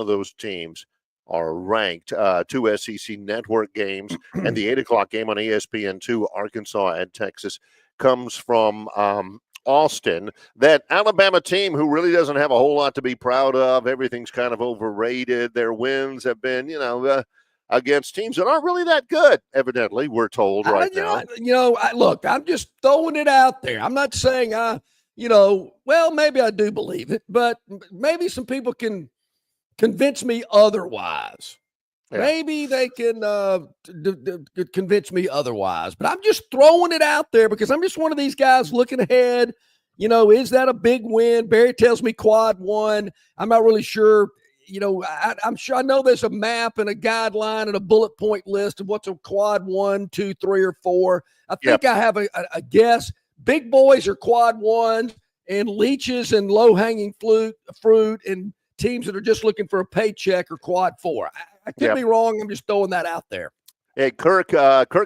of those teams are ranked. Two SEC network games and the 8 o'clock game on ESPN2, Arkansas and Texas, comes from Austin. That Alabama team who really doesn't have a whole lot to be proud of. Everything's kind of overrated. Their wins have been, against teams that aren't really that good, evidently, we're told right now. Look, I'm just throwing it out there. I'm not saying maybe I do believe it, but maybe some people can convince me otherwise. Yeah. Maybe they can convince me otherwise, but I'm just throwing it out there because I'm just one of these guys looking ahead. Is that a big win? Barry tells me quad one. I'm not really sure. I'm sure I know there's a map and a guideline and a bullet point list of what's a quad 1, 2, 3, or 4. I think I have a guess. Big boys are quad ones, and leeches and low-hanging fruit and teams that are just looking for a paycheck are quad 4. I could be wrong. I'm just throwing that out there. Hey, Kirk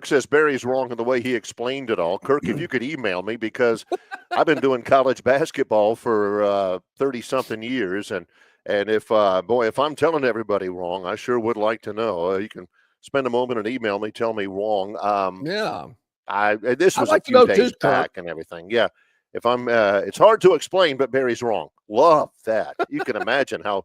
says Barry's wrong in the way he explained it all. Kirk, if you could email me, because I've been doing college basketball for 30-something years, and if I'm telling everybody wrong, I sure would like to know. You can spend a moment and email me, tell me wrong. This was like a few days back and everything. Yeah. If I'm, it's hard to explain, but Barry's wrong. Love that. You can imagine how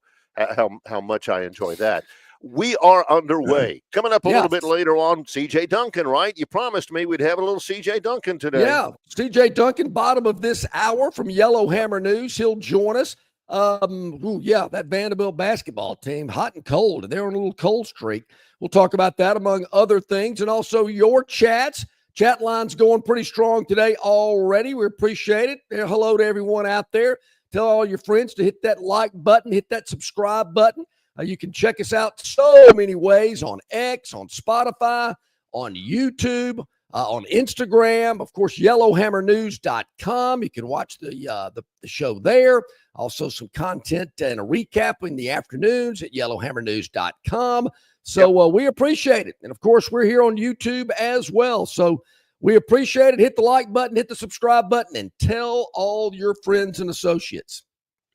much I enjoy that. We are underway. Coming up a little bit later on, C.J. Duncan, right? You promised me we'd have a little C.J. Duncan today. Yeah, C.J. Duncan, bottom of this hour from Yellowhammer News. He'll join us. That Vanderbilt basketball team, hot and cold, and they're on a little cold streak. We'll talk about that among other things, and also your chats. Chat line's going pretty strong today already. We appreciate it. Hello to everyone out there. Tell all your friends to hit that like button, hit that subscribe button. You can check us out so many ways on X, on Spotify, on YouTube, on Instagram, of course, yellowhammernews.com. You can watch the show there. Also some content and a recap in the afternoons at yellowhammernews.com. So we appreciate it. And, of course, we're here on YouTube as well. So we appreciate it. Hit the like button, hit the subscribe button, and tell all your friends and associates.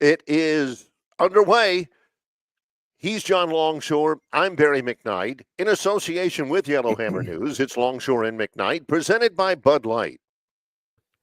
It is underway. He's John Longshore. I'm Barry McKnight. In association with Yellowhammer News, it's Longshore and McKnight, presented by Bud Light.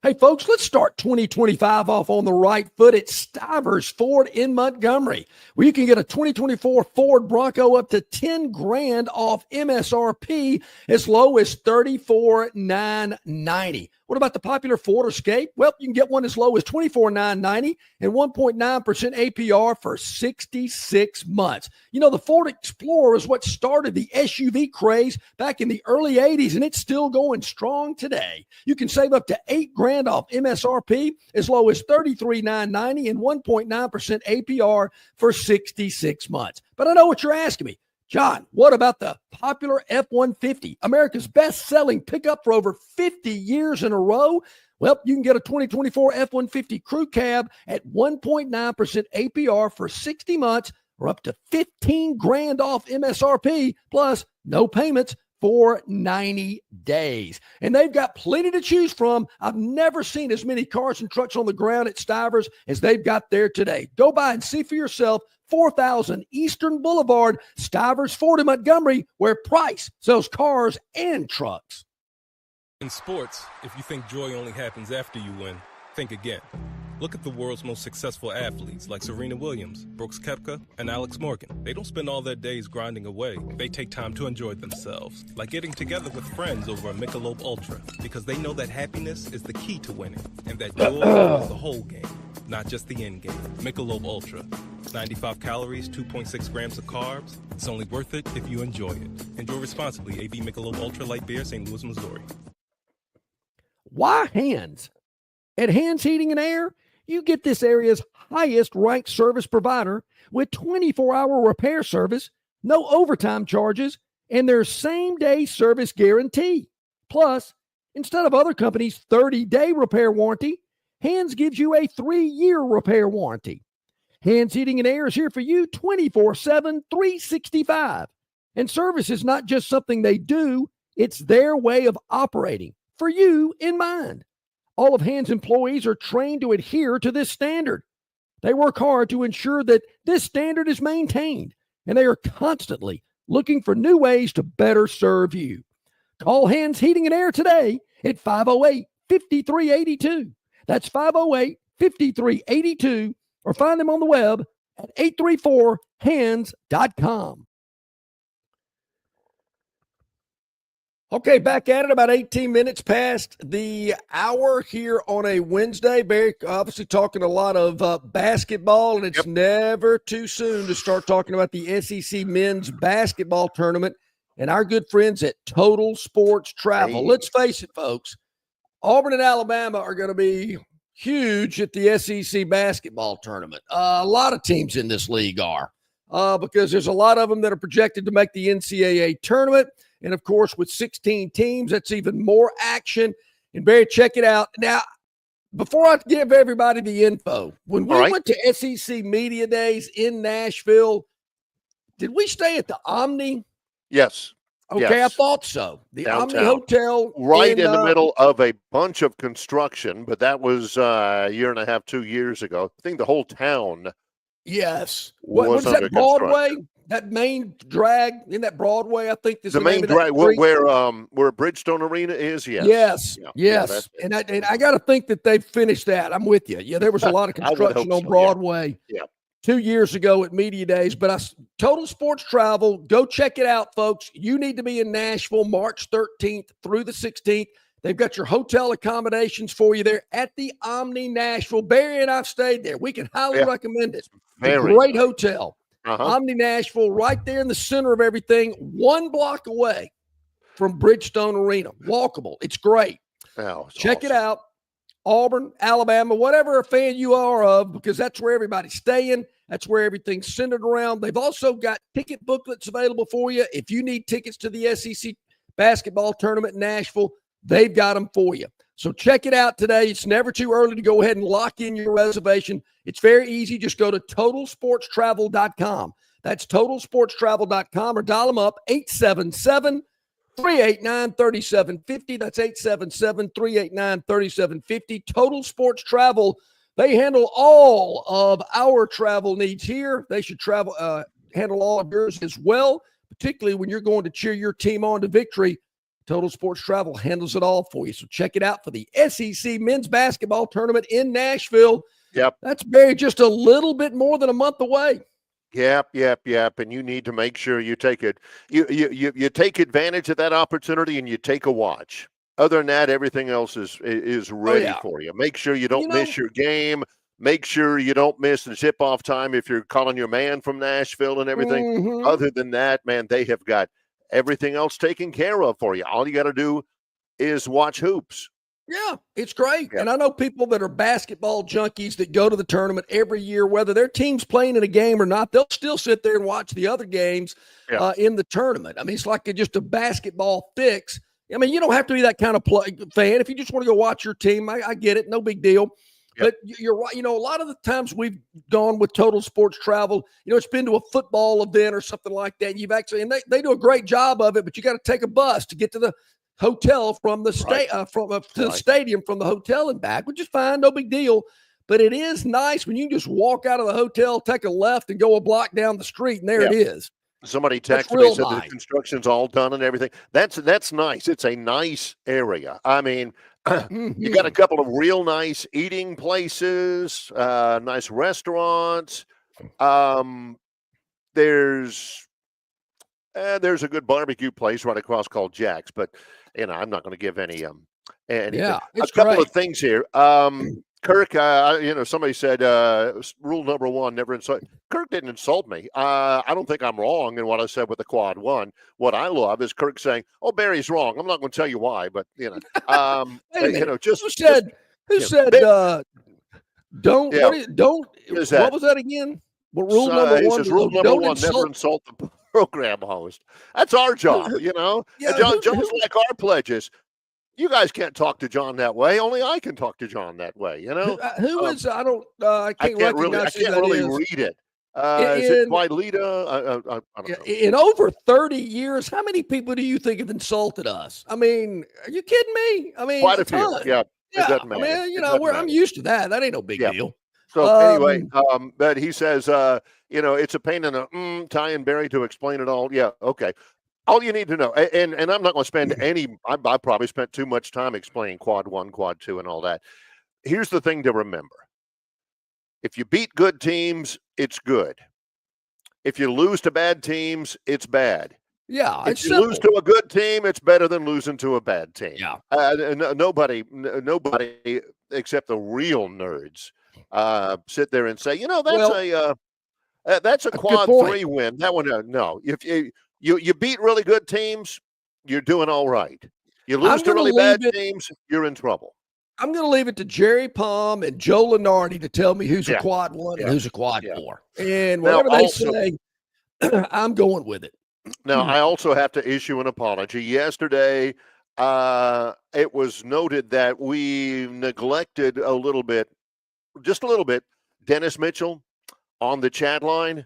Hey, folks, let's start 2025 off on the right foot at Stivers Ford in Montgomery, where you can get a 2024 Ford Bronco up to $10,000 off MSRP as low as $34,990. What about the popular Ford Escape? Well, you can get one as low as $24,990 and 1.9% APR for 66 months. The Ford Explorer is what started the SUV craze back in the early 80s, and it's still going strong today. You can save up to $8,000 off MSRP as low as $33,990 and 1.9% APR for 66 months. But I know what you're asking me. John, what about the popular F-150, America's best-selling pickup for over 50 years in a row? Well, you can get a 2024 F-150 Crew Cab at 1.9% APR for 60 months or up to $15,000 off MSRP, plus no payments for 90 days. And they've got plenty to choose from. I've never seen as many cars and trucks on the ground at Stivers as they've got there today. Go by and see for yourself. 4000 Eastern Boulevard, Stivers Ford in Montgomery, where Price sells cars and trucks. In sports, if you think joy only happens after you win, think again. Look at the world's most successful athletes like Serena Williams, Brooks Koepka, and Alex Morgan. They don't spend all their days grinding away. They take time to enjoy themselves, like getting together with friends over a Michelob Ultra, because they know that happiness is the key to winning, and that joy is the whole game, not just the end game. Michelob Ultra. 95 calories, 2.6 grams of carbs. It's only worth it if you enjoy it. Enjoy responsibly. AB Michelob Ultra Light Beer, St. Louis, Missouri. Why Hands? At Hands Heating and Air, you get this area's highest ranked service provider with 24-hour repair service, no overtime charges, and their same-day service guarantee. Plus, instead of other companies' 30-day repair warranty, Hands gives you a 3-year repair warranty. Hands Heating and Air is here for you 24/7, 365. And service is not just something they do, it's their way of operating, for you in mind. All of Hands employees are trained to adhere to this standard. They work hard to ensure that this standard is maintained, and they are constantly looking for new ways to better serve you. Call Hands Heating and Air today at 508-5382. That's 508-5382, or find them on the web at 834hands.com. Okay, back at it, about 18 minutes past the hour here on a Wednesday. Barry, obviously talking a lot of basketball, and it's never too soon to start talking about the SEC men's basketball tournament and our good friends at Total Sports Travel. Let's face it, folks, Auburn and Alabama are going to be huge at the SEC basketball tournament. A lot of teams in this league are, because there's a lot of them that are projected to make the NCAA tournament. And, of course, with 16 teams, that's even more action. And, Barry, check it out. Now, before I give everybody the info, when we went to SEC Media Days in Nashville, did we stay at the Omni? Yes. Okay, yes. I thought so. The Downtown. Omni Hotel. Right in the middle of a bunch of construction, but that was a year and a half, 2 years ago. I think the whole town was under that Broadway? construction. That main drag in that Broadway, I think this is the main drag where Bridgestone Arena is. Yes. And I got to think that they've finished that. I'm with you. Yeah, there was a lot of construction on Broadway 2 years ago at Media Days. But Total Sports Travel, go check it out, folks. You need to be in Nashville March 13th through the 16th. They've got your hotel accommodations for you there at the Omni Nashville. Barry and I've stayed there. We can highly recommend it. A great hotel. Omni Nashville, right there in the center of everything, 1 block away from Bridgestone Arena. Walkable. It's great. Check it out. Auburn, Alabama, whatever a fan you are of, because that's where everybody's staying. That's where everything's centered around. They've also got ticket booklets available for you. If you need tickets to the SEC basketball tournament in Nashville, they've got them for you. So check it out today. It's never too early to go ahead and lock in your reservation. It's very easy. Just go to TotalSportsTravel.com. That's TotalSportsTravel.com, or dial them up, 877-389-3750. That's 877-389-3750. Total Sports Travel. They handle all of our travel needs here. They should handle all of yours as well, particularly when you're going to cheer your team on to victory. Total Sports Travel handles it all for you. So check it out for the SEC men's basketball tournament in Nashville. That's just a little bit more than a month away. Yep. And you need to make sure you take it. You take advantage of that opportunity, and you take a watch. Other than that, everything else is ready for you. Make sure you don't miss your game. Make sure you don't miss the tip-off time if you're calling your man from Nashville and everything. Other than that, man, they have got everything else taken care of for you. All you got to do is watch hoops. Yeah, it's great. And I know people that are basketball junkies that go to the tournament every year, whether their team's playing in a game or not, they'll still sit there and watch the other games in the tournament. I mean, it's like just a basketball fix. I mean, you don't have to be that kind of fan. If you just want to go watch your team, I get it. No big deal. But you're right. A lot of the times we've gone with Total Sports Travel, it's been to a football event or something like that. And they do a great job of it, but you got to take a bus to get to the hotel from the the stadium from the hotel and back, which is fine. No big deal. But it is nice when you just walk out of the hotel, take a left, and go a block down the street, and there it is. Somebody texted me, said the construction's all done and everything. That's nice. It's a nice area. I mean, you got a couple of real nice eating places, nice restaurants. There's a good barbecue place right across called Jack's, but I'm not going to give any anything. A couple of things here. Kirk, somebody said rule number 1, never insult. Kirk didn't insult me. I don't think I'm wrong in what I said with the quad 1. What I love is Kirk saying, "Oh, Barry's wrong." I'm not going to tell you why, but who said don't? What was that again? What rule number 1? Says, rule number 1: never insult the program host. That's our job, And John's like our pledges. You guys can't talk to John that way. Only I can talk to John that way. Who is? I don't. I can't really read it. Is it Lita? I don't know. In over 30 years, how many people do you think have insulted us? I mean, are you kidding me? I mean, quite a few. Yeah, it doesn't matter. I mean, I'm used to that. That ain't no big deal. So anyway, but he says it's a pain in the Ty and Barry to explain it all. Yeah, okay. All you need to know, and I'm not going to spend I probably spent too much time explaining quad 1, quad 2, and all that. Here's the thing to remember. If you beat good teams, it's good. If you lose to bad teams, it's bad. Yeah, if you lose to a good team, it's better than losing to a bad team. Yeah. Nobody except the real nerds sit there and say, that's a quad 3 win. That one, no. If you beat really good teams, you're doing all right. You lose to really bad teams, you're in trouble. I'm going to leave it to Jerry Palm and Joe Lenardi to tell me who's a quad 1 and who's a quad 4. And whatever they say, I'm going with it. Now, I also have to issue an apology. Yesterday, it was noted that we neglected just a little bit, Dennis Mitchell on the chat line.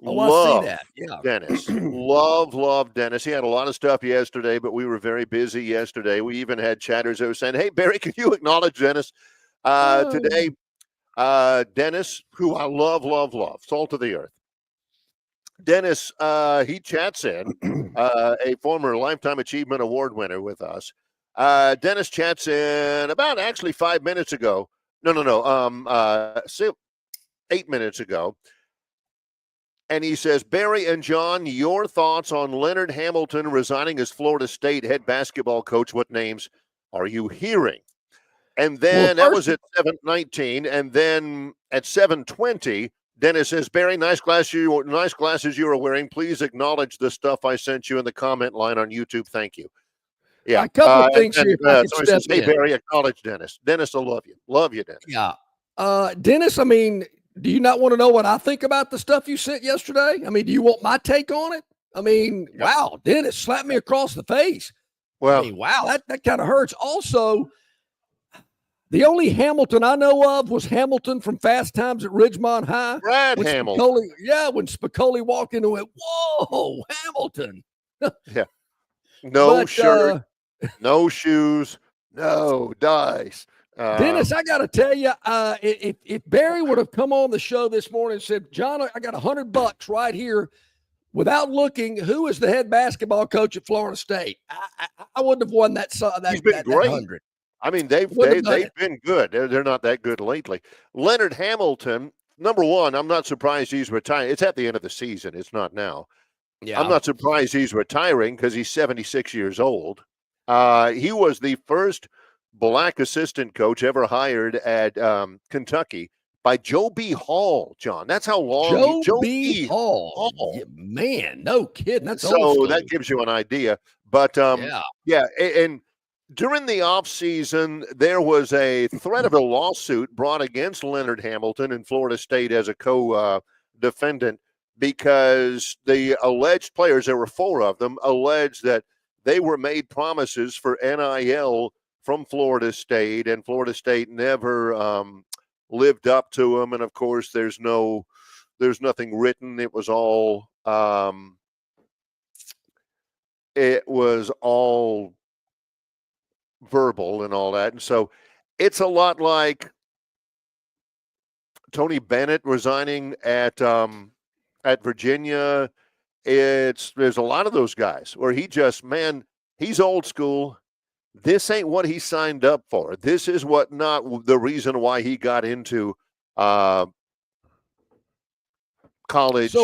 I see that. Yeah. Dennis. love Dennis. He had a lot of stuff yesterday, but we were very busy yesterday. We even had chatters that were saying, hey, Barry, can you acknowledge Dennis today? Dennis, who I love, salt of the earth. Dennis, he chats in, a former Lifetime Achievement Award winner with us. Dennis chats in about actually 5 minutes ago. No. 8 minutes ago. And he says, Barry and John, your thoughts on Leonard Hamilton resigning as Florida State head basketball coach. What names are you hearing? And then that was at 7:19. And then at 7:20, Dennis says, Barry, nice glasses you are wearing. Please acknowledge the stuff I sent you in the comment line on YouTube. Thank you. Yeah. A couple of things here. So he says, hey, Barry, acknowledge Dennis. Dennis, I love you. Love you, Dennis. Yeah. Dennis, I mean, do you not want to know what I think about the stuff you sent yesterday? I mean, do you want my take on it? I mean, wow, Dennis slapped me across the face. Well, I mean, wow, that kind of hurts. Also, the only Hamilton I know of was Hamilton from Fast Times at Ridgemont High. Brad Hamilton. When Spicoli walked in and went, whoa, Hamilton. Yeah. No shirt, no shoes, no dice. Dennis, I got to tell you, if Barry would have come on the show this morning and said, John, I got $100 right here, without looking, who is the head basketball coach at Florida State? I wouldn't have won that. He's been great. 100. I mean, they've been good. They're not that good lately. Leonard Hamilton, number one, I'm not surprised he's retiring. It's at the end of the season. It's not now. Yeah. I'm not surprised he's retiring because he's 76 years old. He was the first Black assistant coach ever hired at Kentucky by Joe B. Hall, John. That's how long Joe B. Hall. Yeah, man, no kidding. That's so that gives you an idea. But and during the offseason, there was a threat of a lawsuit brought against Leonard Hamilton in Florida State as a co-defendant because the alleged players, there were 4 of them, alleged that they were made promises for NIL from Florida State, and Florida State never lived up to them. And of course, there's nothing written. It was all verbal and all that. And so it's a lot like Tony Bennett resigning at Virginia. There's a lot of those guys where he's old school. This ain't what he signed up for. This is not the reason why he got into college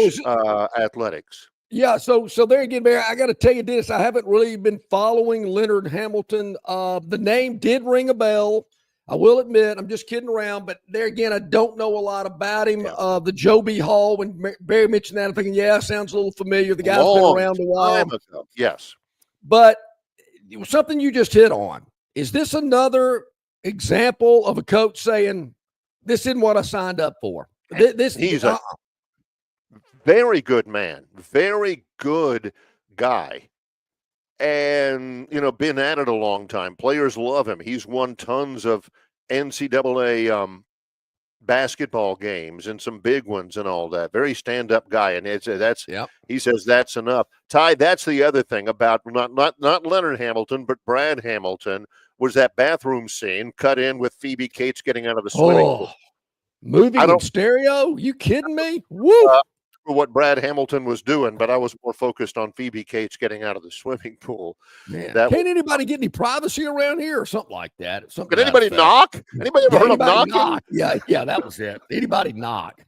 athletics. Yeah, so there again, Barry, I got to tell you this. I haven't really been following Leonard Hamilton. The name did ring a bell. I will admit, I'm just kidding around, but there again, I don't know a lot about him. Yeah. The Joe B. Hall, when Barry mentioned that, I'm thinking, sounds a little familiar. The guy's been around a while. Yes. But something you just hit on. Is this another example of a coach saying, this isn't what I signed up for? He's a very good man, very good guy. And, been at it a long time. Players love him. He's won tons of NCAA basketball games and some big ones and all that. Very stand-up guy. And he says that's enough. Ty, that's the other thing about not Leonard Hamilton, but Brad Hamilton, was that bathroom scene cut in with Phoebe Cates getting out of the swimming pool. Moving in stereo? You kidding me? Woo! for what Brad Hamilton was doing, but I was more focused on Phoebe Cates getting out of the swimming pool. Man, can't anybody get any privacy around here or something like that? Could anybody knock? Anybody ever heard of knocking? Knock? Yeah, that was it. Anybody knock?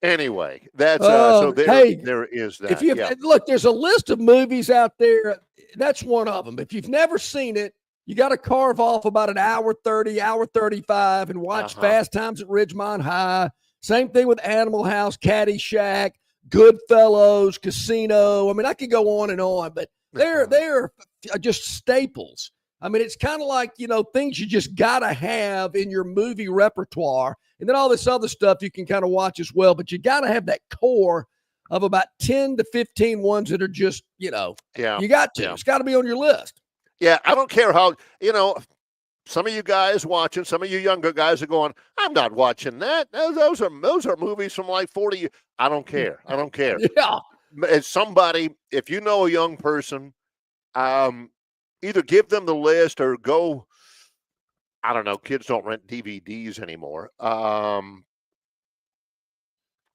Anyway, that's so there is that. If you look, there's a list of movies out there. That's one of them. If you've never seen it, you got to carve off about an hour 30, hour 35, and watch Fast Times at Ridgemont High. Same thing with Animal House, Caddyshack, Goodfellas, Casino. I mean, I could go on and on, but they're just staples. I mean, it's kind of like, things you just got to have in your movie repertoire. And then all this other stuff you can kind of watch as well. But you got to have that core of about 10 to 15 ones that are just, you got to. Yeah. It's got to be on your list. Yeah, I don't care how, some of you guys watching, some of you younger guys are going, I'm not watching that. Those are movies from like 40 years. I don't care. Yeah. As somebody, if you know a young person, either give them the list or go, I don't know, kids don't rent DVDs anymore.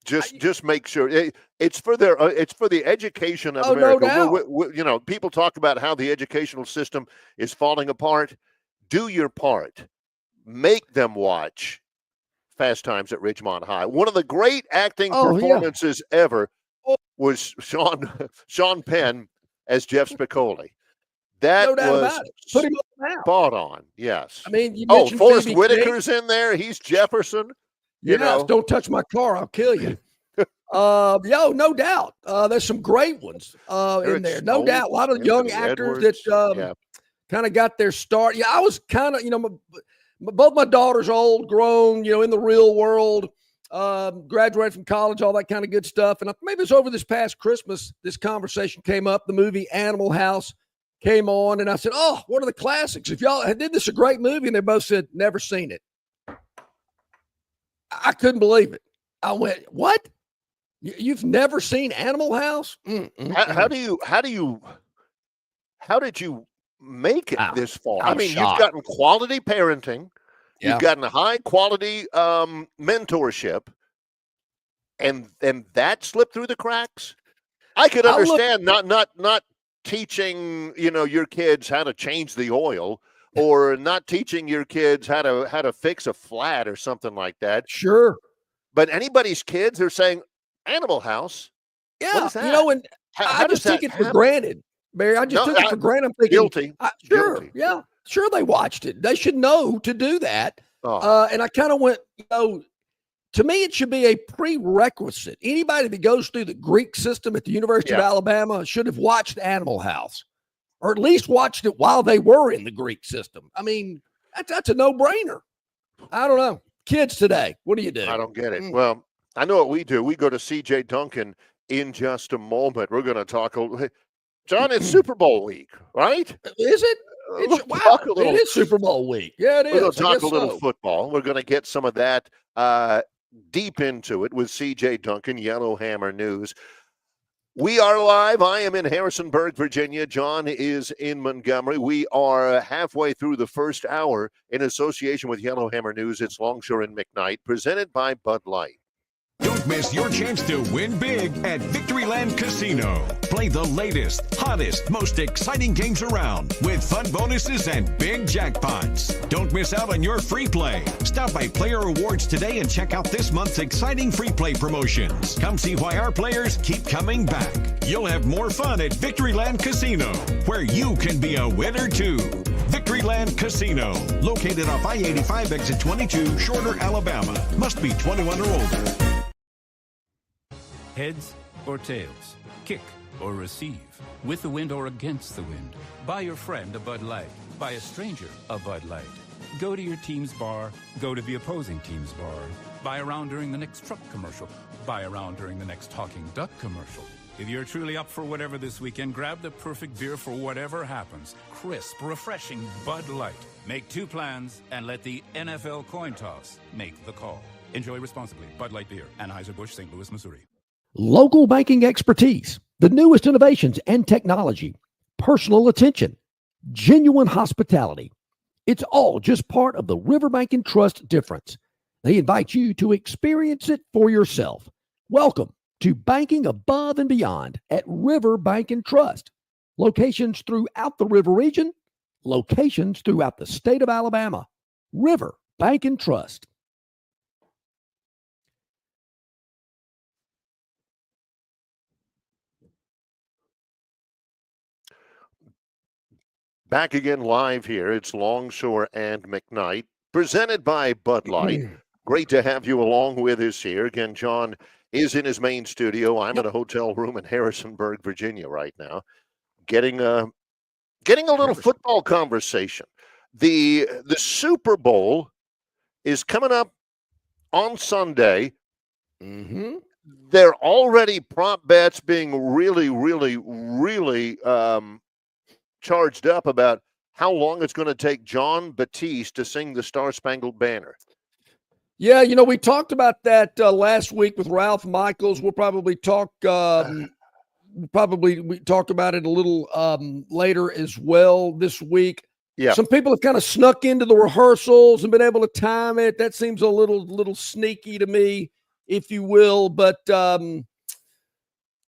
Just make sure it's for the education of America. No doubt. People talk about how the educational system is falling apart. Do your part. Make them watch Fast Times at Ridgemont High. One of the great acting performances ever was Sean Penn as Jeff Spicoli. That was spot on. Yes. I mean, Forrest Whitaker's in there. He's Jefferson. Don't touch my car. I'll kill you. No doubt. There's some great ones in there. No doubt. A lot of young actors that kind of got their start. Yeah, I was kind of, both my daughters are old, grown, in the real world, graduated from college, all that kind of good stuff. And maybe it's over this past Christmas, this conversation came up. The movie Animal House came on, and I said, "Oh, what are the classics? If y'all did this a great movie," and they both said, "Never seen it." I couldn't believe it. I went, "What? You've never seen Animal House?" How did you make it this far? I mean, shocked. You've gotten quality parenting, you've gotten high quality mentorship, and that slipped through the cracks. I could understand not teaching your kids how to change the oil, or not teaching your kids how to fix a flat or something like that. Sure. But anybody's kids are saying Animal House. Yeah. And I just take it for granted, Barry. I just took it for granted. I'm thinking guilty. Guilty. Yeah. Sure. They watched it. They should know to do that. And I kind of went, to me, it should be a prerequisite. Anybody that goes through the Greek system at the University of Alabama should have watched Animal House, or at least watched it while they were in the Greek system. I mean, that's a no-brainer. I don't know. Kids today, what do you do? I don't get it. Well, I know what we do. We go to CJ Duncan in just a moment. We're going to talk. John, it's Super Bowl week, right? Is it? Wow, it is Super Bowl week. Yeah, it is. We're going to talk a little football. We're going to get some of that deep into it with CJ Duncan, Yellowhammer News. We are live. I am in Harrisonburg, Virginia. John is in Montgomery. We are halfway through the first hour in association with Yellowhammer News. It's Longshore and McKnight, presented by Bud Light. Don't miss your chance to win big at Victoryland Casino. Play the latest, hottest, most exciting games around with fun bonuses and big jackpots. Don't miss out on your free play. Stop by Player Rewards today and check out this month's exciting free play promotions. Come see why our players keep coming back. You'll have more fun at Victoryland Casino, where you can be a winner too. Victoryland Casino, located off I-85 exit 22, Shorter, Alabama. Must be 21 or older. Heads or tails, kick or receive, with the wind or against the wind. Buy your friend a Bud Light. Buy a stranger a Bud Light. Go to your team's bar. Go to the opposing team's bar. Buy around during the next truck commercial. Buy around during the next talking duck commercial. If you're truly up for whatever this weekend, grab the perfect beer for whatever happens. Crisp, refreshing Bud Light. Make two plans and let the NFL coin toss make the call. Enjoy responsibly. Bud Light Beer, Anheuser-Busch, St. Louis, Missouri. Local banking expertise, the newest innovations and technology, personal attention, genuine hospitality. It's all just part of the Riverbank and Trust difference. They invite you to experience it for yourself. Welcome to Banking Above and Beyond at River Bank and Trust. Locations throughout the River region, locations throughout the state of Alabama. River Bank and Trust. Back again live here. It's Longshore and McKnight, presented by Bud Light. Great to have you along with us here. Again, John is in his main studio. I'm in a hotel room in Harrisonburg, Virginia right now, getting a little football conversation. The Super Bowl is coming up on Sunday. Mm-hmm. They're already prop bets being really charged up about how long it's going to take John Batiste to sing the Star-Spangled Banner. Yeah, we talked about that last week with Ralph Michaels. We'll probably talk we talk about it a little later as well this week. Yeah. Some people have kind of snuck into the rehearsals and been able to time it. That seems a little sneaky to me, if you will. But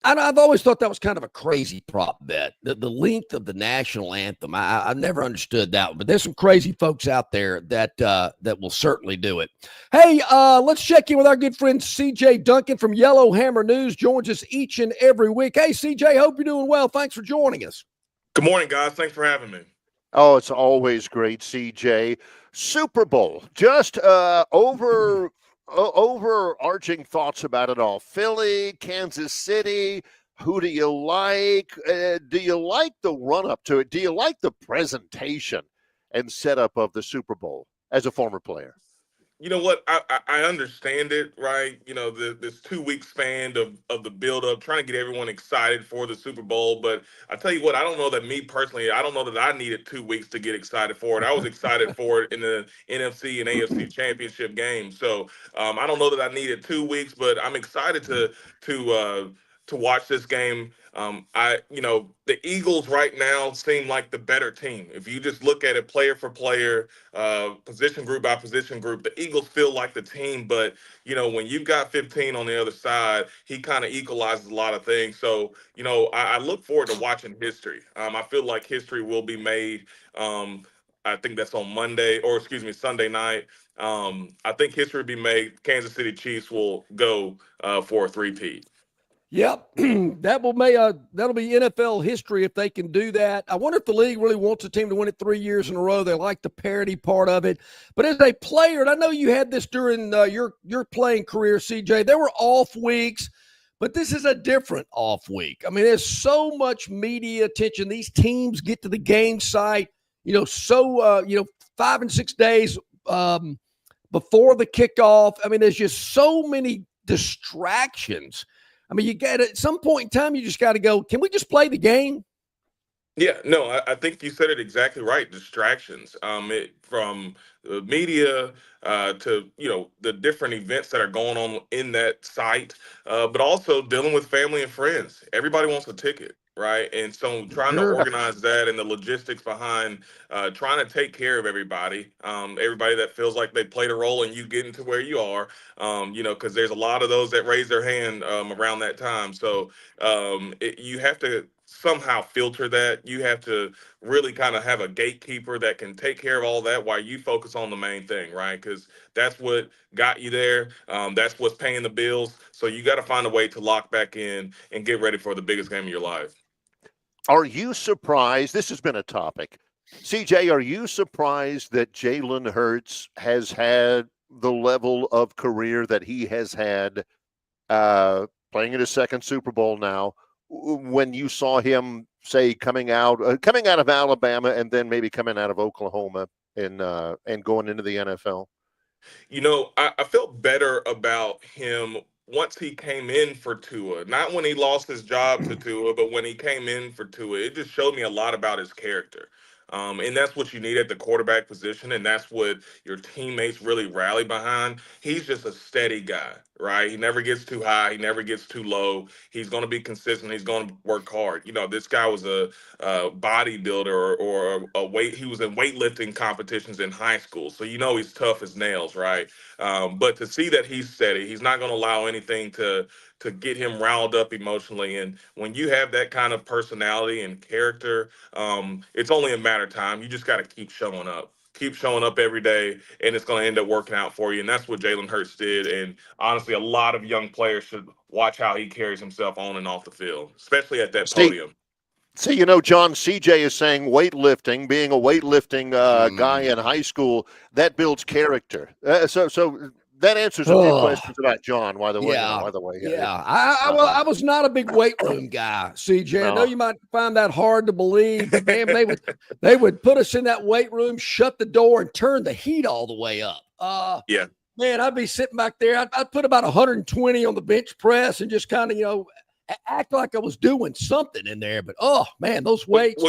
I've always thought that was kind of a crazy prop bet. The length of the national anthem, I've never understood that one. But there's some crazy folks out there that will certainly do it. Hey, let's check in with our good friend CJ Duncan from Yellowhammer News. Joins us each and every week. Hey, CJ, hope you're doing well. Thanks for joining us. Good morning, guys. Thanks for having me. Oh, it's always great, CJ. Super Bowl, just overarching thoughts about it all. Philly, Kansas City, who do you like? Do you like the run-up to it? Do you like the presentation and setup of the Super Bowl as a former player? You know what? I understand it, right? This 2-week span of the build-up, trying to get everyone excited for the Super Bowl. But I tell you what, I don't know that me personally, I don't know that I needed 2 weeks to get excited for it. I was excited for it in the NFC and AFC championship game. So I don't know that I needed 2 weeks, but I'm excited to watch this game. The Eagles right now seem like the better team. If you just look at it player for player, position group by position group, the Eagles feel like the team. But, when you've got 15 on the other side, he kind of equalizes a lot of things. So, I look forward to watching history. I feel like history will be made. I think that's on Sunday night. I think history will be made. Kansas City Chiefs will go for a three-peat. Yep, that'll be NFL history if they can do that. I wonder if the league really wants a team to win it 3 years in a row. They like the parity part of it. But as a player, and I know you had this during your playing career, CJ, there were off weeks, but this is a different off week. I mean, there's so much media attention. These teams get to the game site, 5 and 6 days before the kickoff. I mean, there's just so many distractions. I mean, you got at some point in time, you just got to go, can we just play the game? Yeah, no, I think you said it exactly right. Distractions, from the media to, the different events that are going on in that site, but also dealing with family and friends. Everybody wants a ticket, right? And so trying to organize that and the logistics behind trying to take care of everybody that feels like they played a role in you getting to where you are, because there's a lot of those that raise their hand around that time. So you have to somehow filter that. You have to really kind of have a gatekeeper that can take care of all that while you focus on the main thing, right? Because that's what got you there. That's what's paying the bills. So you got to find a way to lock back in and get ready for the biggest game of your life. Are you surprised? This has been a topic. CJ, are you surprised that Jalen Hurts has had the level of career that he has had playing in his second Super Bowl now, when you saw him, say, coming out of Alabama and then maybe coming out of Oklahoma and going into the NFL? I felt better about him once he came in for Tua. Not when he lost his job to Tua, but when he came in for Tua. It just showed me a lot about his character. And that's what you need at the quarterback position, and that's what your teammates really rally behind. He's just a steady guy, right? He never gets too high, he never gets too low. He's going to be consistent. He's going to work hard. This guy was a bodybuilder or a weight. He was in weightlifting competitions in high school, so he's tough as nails, right? But to see that he's steady, he's not going to allow anything to get him riled up emotionally. And when you have that kind of personality and character, it's only a matter of time. You just got to keep showing up. Keep showing up every day, and it's going to end up working out for you. And that's what Jalen Hurts did. And honestly, a lot of young players should watch how he carries himself on and off the field, especially at that podium. See, John, CJ is saying weightlifting, being a weightlifting guy in high school, that builds character. So that answers a few questions about John. By the way, I was not a big weight room guy, CJ. I know you might find that hard to believe, but man, they would put us in that weight room, shut the door, and turn the heat all the way up. Man, I'd be sitting back there. I'd put about 120 on the bench press and just kind of, act like I was doing something in there. But, oh, man, those weights.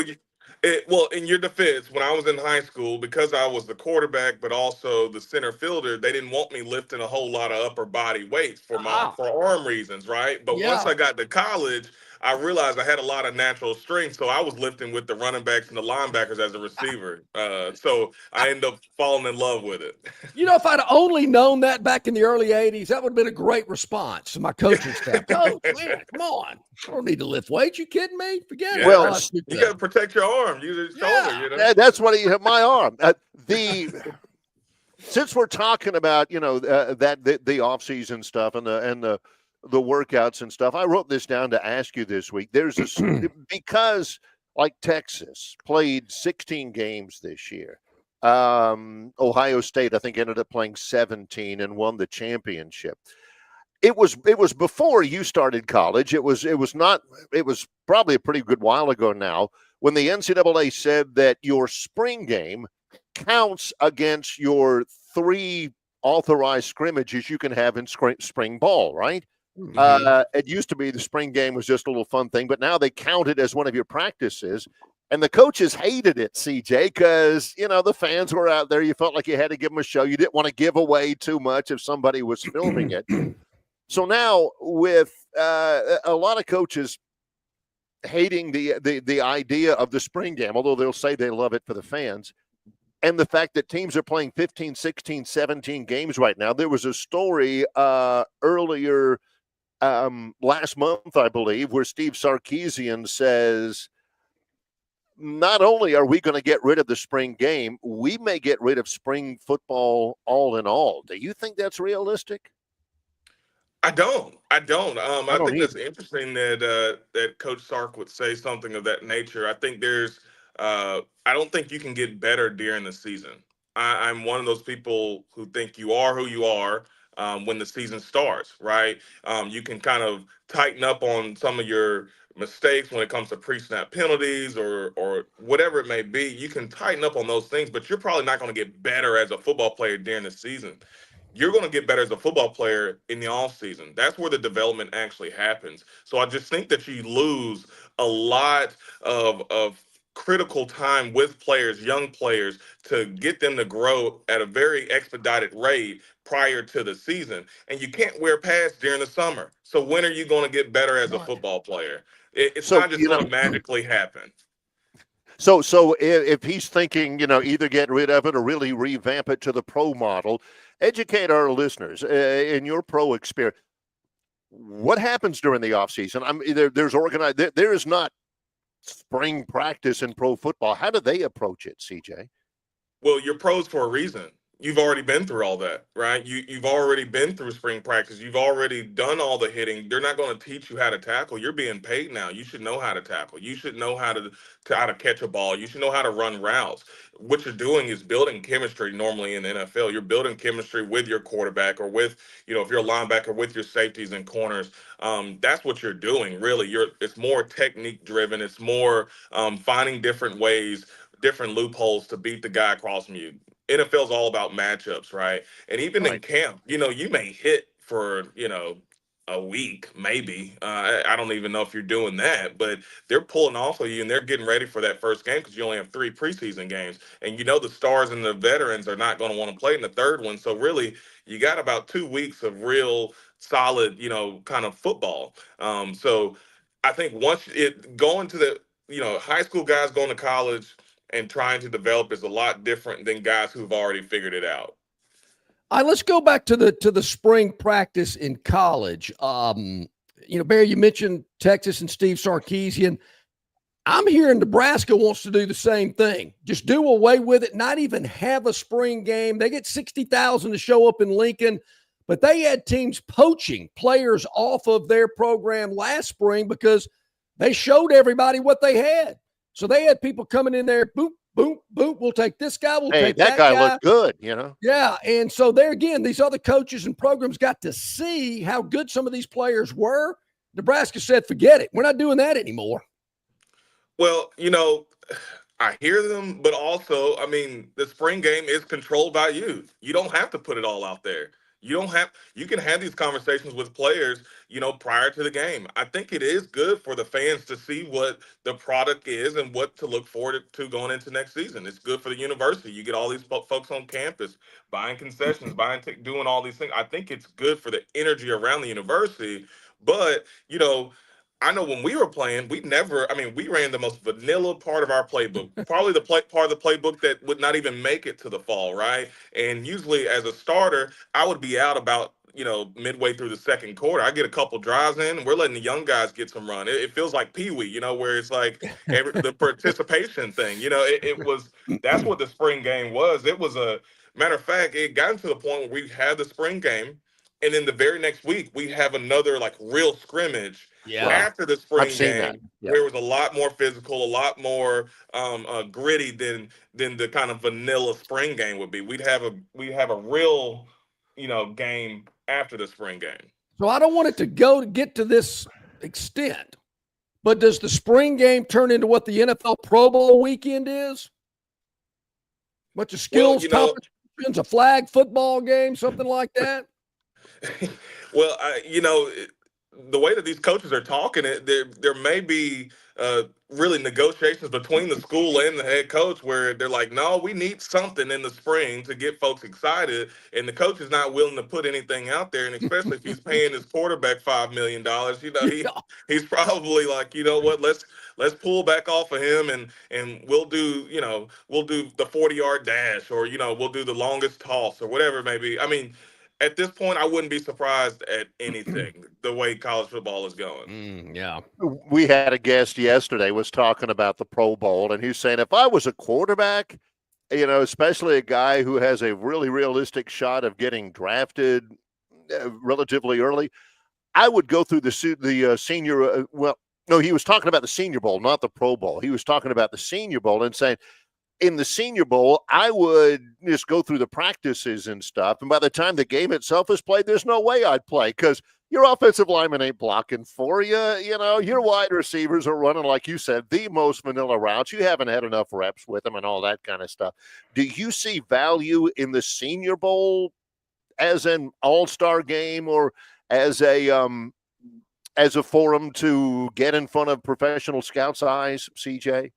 Well, in your defense, when I was in high school, because I was the quarterback but also the center fielder, they didn't want me lifting a whole lot of upper body weights for arm reasons, right? But once I got to college, I realized I had a lot of natural strength, so I was lifting with the running backs and the linebackers as a receiver. So I ended up falling in love with it. If I'd only known that back in the early 80s, that would have been a great response to my coaching staff. Coach, man, come on. I don't need to lift weights. You kidding me? Forget it. Well, you got to protect your arm. Use your shoulder, That's what he hit my arm. Since we're talking about, the offseason stuff and the workouts and stuff, I wrote this down to ask you this week. Because like Texas played 16 games this year. Ohio State, I think, ended up playing 17 and won the championship. It was before you started college. It was probably a pretty good while ago now when the NCAA said that your spring game counts against your 3 authorized scrimmages you can have in spring ball, right? Mm-hmm. It used to be the spring game was just a little fun thing, but now they count it as one of your practices. And the coaches hated it, CJ, because, the fans were out there. You felt like you had to give them a show. You didn't want to give away too much if somebody was filming it. So now with a lot of coaches hating the idea of the spring game, although they'll say they love it for the fans, and the fact that teams are playing 15, 16, 17 games right now. There was a story earlier last month, I believe, where Steve Sarkisian says, not only are we going to get rid of the spring game, we may get rid of spring football all in all. Do you think that's realistic? I don't. I think it's interesting that Coach Sark would say something of that nature. I think I don't think you can get better during the season. I'm one of those people who think you are who you are when the season starts, right? You can kind of tighten up on some of your mistakes when it comes to pre-snap penalties or whatever it may be. You can tighten up on those things, but you're probably not going to get better as a football player during the season. You're going to get better as a football player in the off season. That's where the development actually happens. So I just think that you lose a lot of critical time with players, young players, to get them to grow at a very expedited rate prior to the season. And you can't wear pads during the summer. So when are you going to get better as a football player? It's not just going to magically happen. So if he's thinking, either get rid of it or really revamp it to the pro model, educate our listeners in your pro experience. What happens during the offseason? There's organized. There is not spring practice in pro football. How do they approach it, CJ? Well, you're pros for a reason. You've already been through all that, right? You've already been through spring practice. You've already done all the hitting. They're not going to teach you how to tackle. You're being paid now. You should know how to tackle. You should know how to catch a ball. You should know how to run routes. What you're doing is building chemistry normally in the NFL. You're building chemistry with your quarterback or with, if you're a linebacker, with your safeties and corners. That's what you're doing, really. It's more technique driven. It's more finding different ways, different loopholes to beat the guy across from you. NFL is all about matchups, right? And even in camp, you may hit for, a week, maybe. I don't even know if you're doing that, but they're pulling off of you and they're getting ready for that first game because you only have 3 preseason games. And the stars and the veterans are not going to want to play in the third one. So really, you got about 2 weeks of real solid, kind of football. So I think once it going to the, high school guys going to college and trying to develop is a lot different than guys who've already figured it out. All right, let's go back to the spring practice in college. Barry, you mentioned Texas and Steve Sarkisian. I'm hearing Nebraska wants to do the same thing. Just do away with it, not even have a spring game. They get 60,000 to show up in Lincoln, but they had teams poaching players off of their program last spring because they showed everybody what they had. So they had people coming in there, boop, boom, boom. We'll take this guy. We'll take that guy. Looked good, Yeah. And so there again, these other coaches and programs got to see how good some of these players were. Nebraska said, forget it. We're not doing that anymore. Well, I hear them, but also, the spring game is controlled by you. You don't have to put it all out there. You can have these conversations with players, prior to the game. I think it is good for the fans to see what the product is and what to look forward to going into next season. It's good for the university. You get all these folks on campus buying concessions, doing all these things. I think it's good for the energy around the university, but, I know when we were playing, we ran the most vanilla part of our playbook, probably the part of the playbook that would not even make it to the fall, right? And usually as a starter, I would be out about, midway through the second quarter. I get a couple drives in, and we're letting the young guys get some run. It feels like Pee-wee, where it's like the participation thing. That's what the spring game was. It was a matter of fact, it got to the point where we had the spring game, and then the very next week, we have another real scrimmage after the spring game, where it was a lot more physical, a lot more gritty than the kind of vanilla spring game would be. We have a real, game after the spring game. So I don't want it to get to this extent, but does the spring game turn into what the NFL Pro Bowl weekend is? Bunch of skills competitions, a flag football game, something like that? Well, the way that these coaches are talking, there may be really negotiations between the school and the head coach where they're like, no, we need something in the spring to get folks excited, and the coach is not willing to put anything out there, and especially if he's paying his quarterback $5 million, he's probably like, what, let's pull back off of him, and we'll do the 40-yard dash, or we'll do the longest toss, or whatever it may be. At this point, I wouldn't be surprised at anything, the way college football is going. Yeah. We had a guest yesterday was talking about the Pro Bowl, and he's saying, if I was a quarterback, especially a guy who has a really realistic shot of getting drafted relatively early, I would go through the senior. No, he was talking about the Senior Bowl, not the Pro Bowl. He was talking about the Senior Bowl and saying, in the Senior Bowl, I would just go through the practices and stuff. And by the time the game itself is played, there's no way I'd play because your offensive lineman ain't blocking for you. Your wide receivers are running, like you said, the most vanilla routes. You haven't had enough reps with them and all that kind of stuff. Do you see value in the Senior Bowl as an all-star game or as a forum to get in front of professional scouts' eyes, CJ?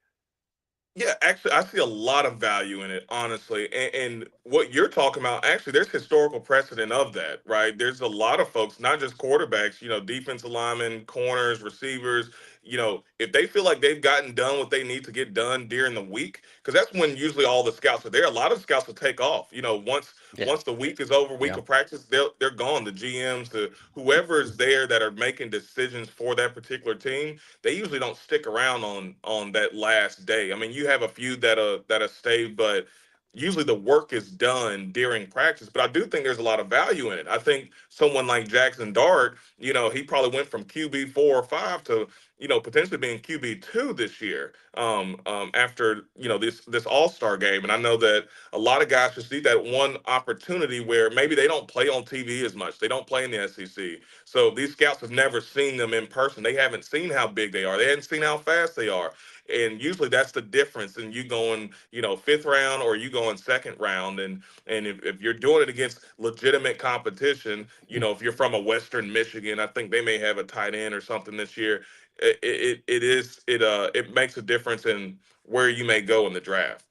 Yeah, actually, I see a lot of value in it, honestly. And what you're talking about, actually, there's historical precedent of that, right? There's a lot of folks, not just quarterbacks, defensive linemen, corners, receivers, if they feel like they've gotten done what they need to get done during the week, because that's when usually all the scouts are there. A lot of scouts will take off. Once the week is over, week of practice, they're gone. The GMs, whoever is there that are making decisions for that particular team, they usually don't stick around on that last day. You have a few that stay, but usually the work is done during practice. But I do think there's a lot of value in it. I think someone like Jackson Dart, he probably went from QB 4 or 5 to potentially being QB2 this year after this All-Star game. And I know that a lot of guys just need that one opportunity where maybe they don't play on TV as much. They don't play in the SEC. So these scouts have never seen them in person. They haven't seen how big they are. They haven't seen how fast they are. And usually that's the difference in you going, fifth round or you going second round. And if you're doing it against legitimate competition, if you're from a Western Michigan, I think they may have a tight end or something this year. It makes a difference in where you may go in the draft.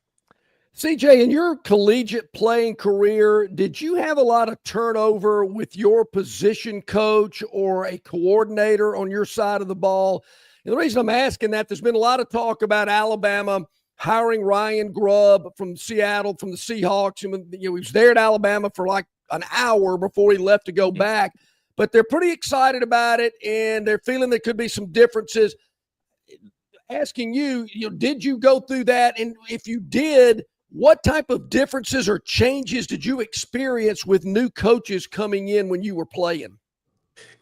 CJ, in your collegiate playing career, did you have a lot of turnover with your position coach or a coordinator on your side of the ball? And the reason I'm asking that, there's been a lot of talk about Alabama hiring Ryan Grubb from Seattle, from the Seahawks. He was there at Alabama for like an hour before he left to go back. But they're pretty excited about it, and they're feeling there could be some differences. Asking you, did you go through that? And if you did, what type of differences or changes did you experience with new coaches coming in when you were playing?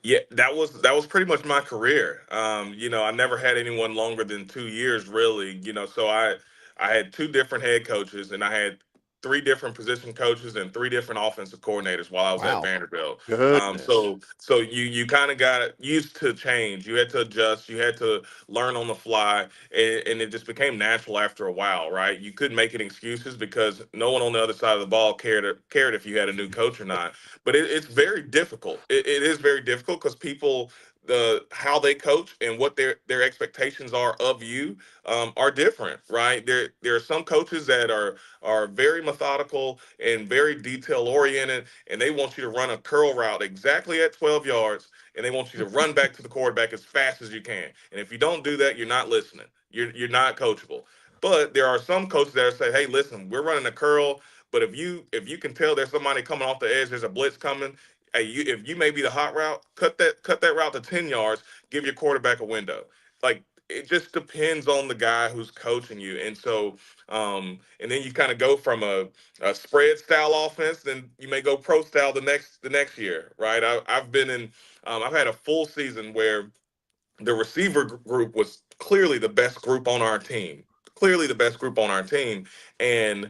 Yeah, that was pretty much my career. I never had anyone longer than 2 years, really. So I had two different head coaches, and I had three different position coaches and three different offensive coordinators while I was at Wow. Vanderbilt. Goodness. So you kind of got used to change. You had to adjust. You had to learn on the fly, and it just became natural after a while, right? You couldn't make any excuses because no one on the other side of the ball cared if you had a new coach or not. But it's very difficult. It is very difficult because people, how they coach and what their expectations are of you are different, right? There are some coaches that are very methodical and very detail oriented, and they want you to run a curl route exactly at 12 yards, and they want you to run back to the quarterback as fast as you can. And if you don't do that, you're not listening. You're not coachable. But there are some coaches that say, "Hey, listen, we're running a curl, but if you can tell there's somebody coming off the edge, there's a blitz coming. Hey, if you may be the hot route, cut that route to 10 yards, give your quarterback a window." Like, it just depends on the guy who's coaching you. And so, and then you kind of go from a spread style offense, then you may go pro style the next year, right? I've had a full season where the receiver group was clearly the best group on our team, and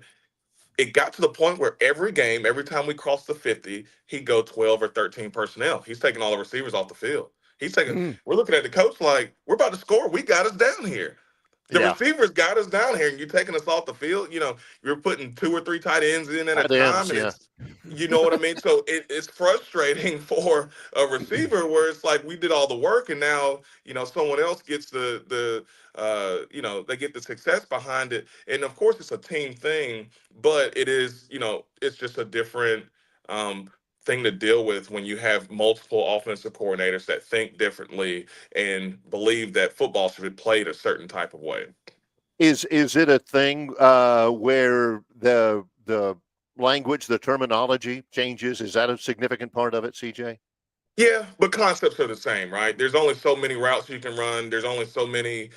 it got to the point where every game, every time we crossed the 50, he'd go 12 or 13 personnel. He's taking all the receivers off the field. We're looking at the coach like, we're about to score. We got us down here. The Yeah. receivers got us down here, and you're taking us off the field. You're putting two or three tight ends in at a Tight time, ends, and yeah. you know what I mean? So it's frustrating for a receiver where it's like we did all the work, and now, someone else gets they get the success behind it. And of course, it's a team thing, but it is, it's just a different thing to deal with when you have multiple offensive coordinators that think differently and believe that football should be played a certain type of way. Is it a thing where the language, the terminology changes? Is that a significant part of it, CJ? Yeah, but concepts are the same, right? There's only so many routes you can run. There's only so many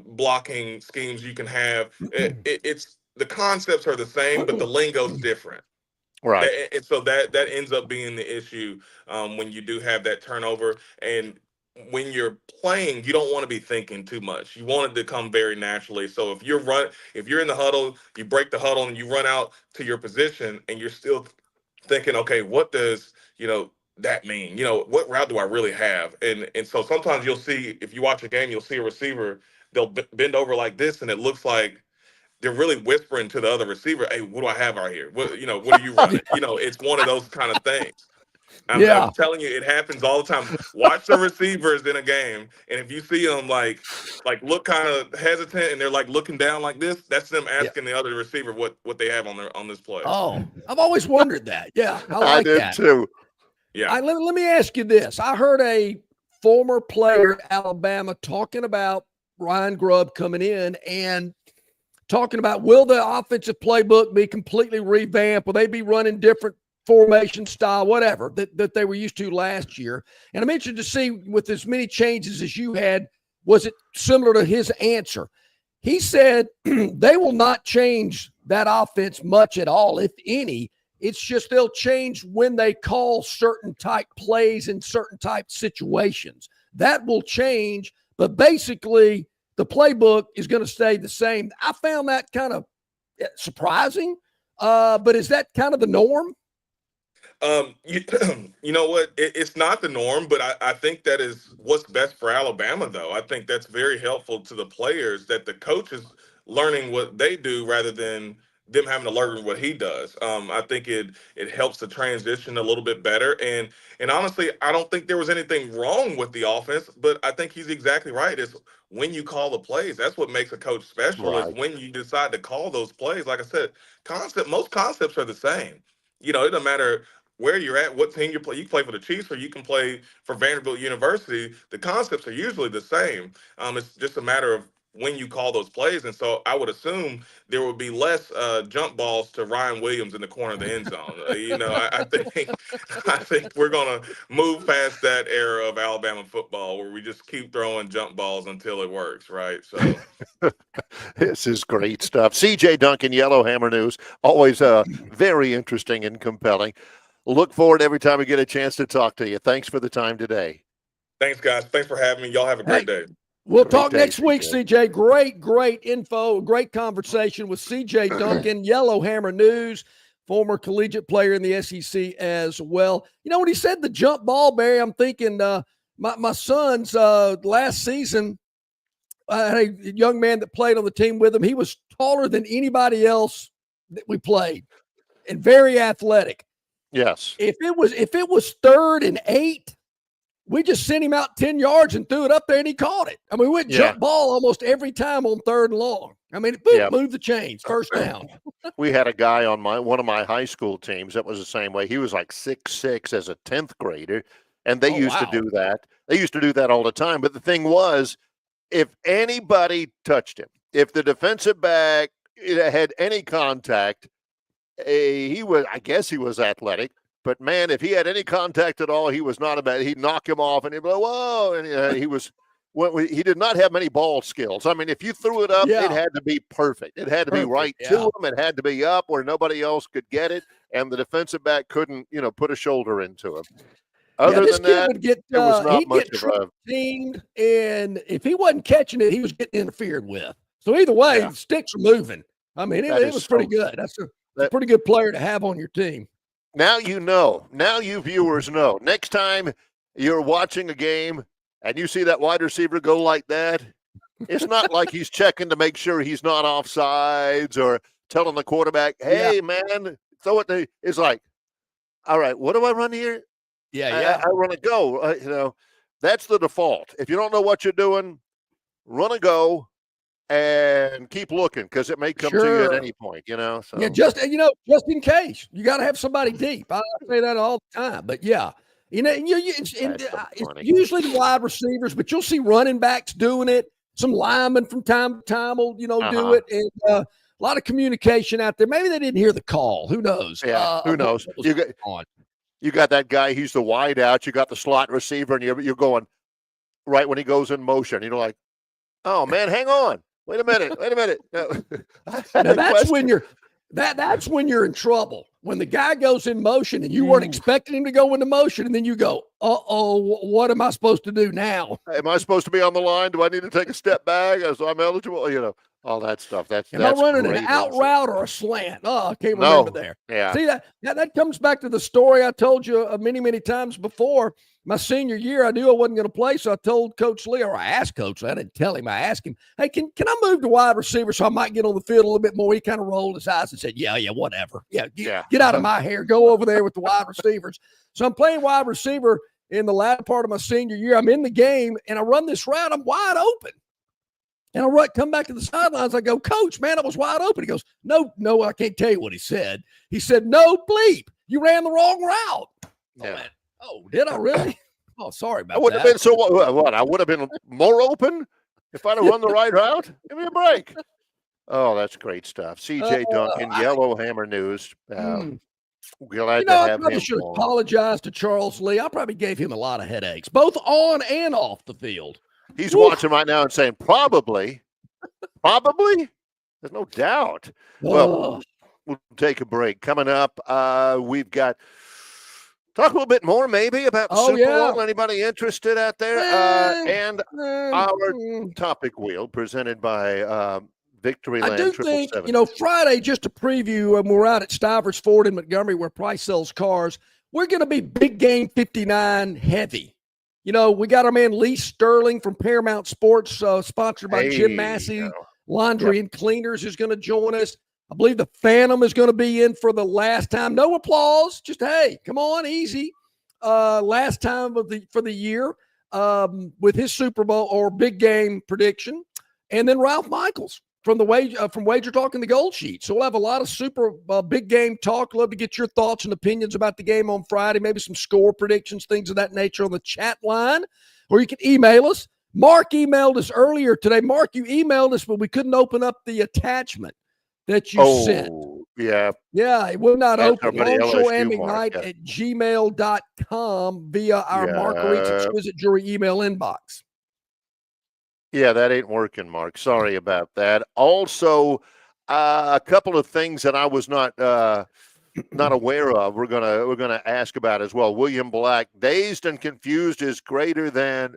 blocking schemes you can have. It's the concepts are the same, but the lingo's different. Right. And so that ends up being the issue when you do have that turnover. And when you're playing, you don't want to be thinking too much. You want it to come very naturally. So if you're in the huddle, you break the huddle and you run out to your position, and you're still thinking, okay, what does that mean? What route do I really have? And so sometimes you'll see, if you watch a game, you'll see a receiver, they'll bend over like this, and it looks like they're really whispering to the other receiver, "Hey, what do I have out here? What are you running?" It's one of those kind of things. I'm telling you, it happens all the time. Watch the receivers in a game, and if you see them like look kind of hesitant, and they're like looking down like this, that's them asking the other receiver what they have on this play. Oh, I've always wondered that. Yeah, I did that too. Yeah. Let me ask you this. I heard a former player at Alabama talking about Ryan Grubb coming in and talking about, will the offensive playbook be completely revamped? Will they be running different formation style, whatever, that they were used to last year? And I'm interested to see, with as many changes as you had, was it similar to his answer? He said they will not change that offense much at all, if any. It's just they'll change when they call certain type plays in certain type situations. That will change, but basically the playbook is going to stay the same. I found that kind of surprising, but is that kind of the norm? You, you know what? It's not the norm, but I think that is what's best for Alabama, though. I think that's very helpful to the players that the coach is learning what they do rather than them having to learn what he does. I think it helps the transition a little bit better. And honestly, I don't think there was anything wrong with the offense, but I think he's exactly right. It's when you call the plays, that's what makes a coach special. Is Right. when you decide to call those plays. Like I said, most concepts are the same. It doesn't matter where you're at, what team you play. You can play for the Chiefs or you can play for Vanderbilt University. The concepts are usually the same. It's just a matter of when you call those plays. And so I would assume there would be less jump balls to Ryan Williams in the corner of the end zone. I think I think we're gonna move past that era of Alabama football where we just keep throwing jump balls until it works, right? So This is great stuff. CJ Duncan, Yellowhammer News, always very interesting and compelling. Look forward every time we get a chance to talk to you. Thanks for the time today. thanks, guys. Thanks for having me. Y'all have a great day. We'll Great talk day, next week, CJ. CJ. Great info, great conversation with CJ Duncan, Yellowhammer News, former collegiate player in the SEC as well. When he said the jump ball, Barry, I'm thinking my son's last season, I had a young man that played on the team with him. He was taller than anybody else that we played and very athletic. Yes. If it was 3rd and 8, we just sent him out 10 yards and threw it up there and he caught it. I mean, we went jump ball almost every time on 3rd and long. I mean, boom, move the chains, first down. We had a guy on one of my high school teams that was the same way. He was like 6'6" as a 10th grader, and they used to do that. They used to do that all the time. But the thing was, if anybody touched him, if the defensive back had any contact, I guess he was athletic. But man, if he had any contact at all, he was not about. He'd knock him off, and he'd go, "Whoa!" And he was. He did not have many ball skills. I mean, if you threw it up, it had to be perfect. It had to be right to him. It had to be up where nobody else could get it, and the defensive back couldn't, put a shoulder into him. Other than that, it was not much of a. And if he wasn't catching it, he was getting interfered with. So either way, the sticks are moving. I mean, it was pretty good. That's a pretty good player to have on your team. Now you know. Now you viewers know. Next time you're watching a game and you see that wide receiver go like that, it's not like he's checking to make sure he's not offsides or telling the quarterback, "Hey, man, throw it." It's like, all right, what do I run here? I run a go. That's the default. If you don't know what you're doing, run a go and keep looking because it may come to you at any point, So. Yeah, just in case. You got to have somebody deep. I say that all the time. But it's usually the wide receivers, but you'll see running backs doing it. Some linemen from time to time will, do it. And a lot of communication out there. Maybe they didn't hear the call. Who knows? Yeah, who knows? You got that guy. He's the wide out. You got the slot receiver, and you're going right when he goes in motion. You're like, oh man, hang on. Wait a minute. No. Now that's when you're in trouble. When the guy goes in motion and you weren't expecting him to go into motion, and then you go, what am I supposed to do now? Am I supposed to be on the line? Do I need to take a step back as I'm eligible? All that stuff. Am I running an out route or a slant? Oh, I can't remember there. Yeah. See that comes back to the story I told you many, many times before. My senior year, I knew I wasn't going to play, so I told Coach Lee, or I asked Coach Lee. I didn't tell him. I asked him, "Hey, can I move to wide receiver so I might get on the field a little bit more?" He kind of rolled his eyes and said, "Yeah, whatever. Get out of my hair. Go over there with the wide receivers." So I'm playing wide receiver in the latter part of my senior year. I'm in the game, and I run this route. I'm wide open. And I come back to the sidelines. I go, "Coach, man, I was wide open." He goes, No, I can't tell you what he said. He said, "No, bleep, you ran the wrong route." Yeah. Went, "Oh, did I really?" Oh, sorry about that. I would have been so what? I would have been more open if I'd have run the right route. Give me a break. Oh, that's great stuff. CJ Duncan, Yellowhammer News. Glad to have him. I probably should apologize to Charles Lee. I probably gave him a lot of headaches, both on and off the field. He's watching right now and saying, probably. There's no doubt. Well, we'll take a break. Coming up, we've got talk a little bit more maybe about Super Bowl. Anybody interested out there? And our topic wheel presented by Victory Land. I do think, Friday, just to preview, we're out at Stivers Ford in Montgomery where Price sells cars. we're going to be big game 59 heavy. You know, we got our man Lee Sterling from Paramount Sports, sponsored by Jim Massey Laundry and Cleaners, is going to join us. I believe the Phantom is going to be in for the last time. No applause, just hey, come on, easy. Last time for the year with his Super Bowl or big game prediction, and then Ralph Michaels from Wager Talk and the Gold Sheet. So we'll have a lot of super big game talk. Love to get your thoughts and opinions about the game on Friday, maybe some score predictions, things of that nature on the chat line, or you can email us. Mark emailed us earlier today. Mark, you emailed us, but we couldn't open up the attachment that you sent. Yeah. Yeah, it would not open. Longshore and McKnight at gmail.com via our Marguerite's Exquisite Jewelry email inbox. Yeah, that ain't working, Mark. Sorry about that. Also, a couple of things that I was not aware of. We're gonna ask about as well. William Black, dazed and confused is greater than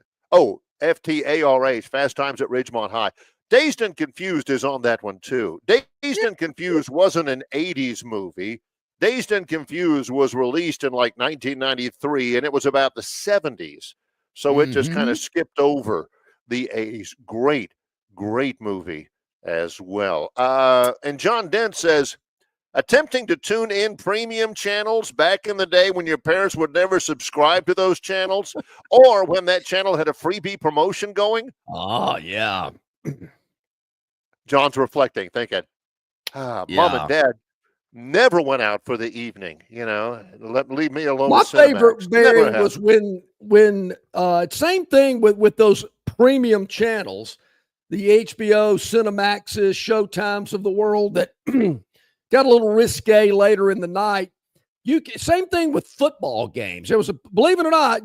FTARH, Fast Times at Ridgemont High. Dazed and Confused is on that one too. Dazed and Confused wasn't an 80s movie. Dazed and Confused was released in like 1993, and it was about the 70s. So it just kind of skipped over the 80s. Great movie as well. And John Dent says, attempting to tune in premium channels back in the day when your parents would never subscribe to those channels, or when that channel had a freebie promotion going. Oh, yeah. John's reflecting, thinking, Mom and Dad never went out for the evening, leave me alone. My favorite, Barry, was when same thing with those premium channels, the HBO, Cinemaxes, Showtimes of the world that got a little risque later in the night. Same thing with football games. There was believe it or not,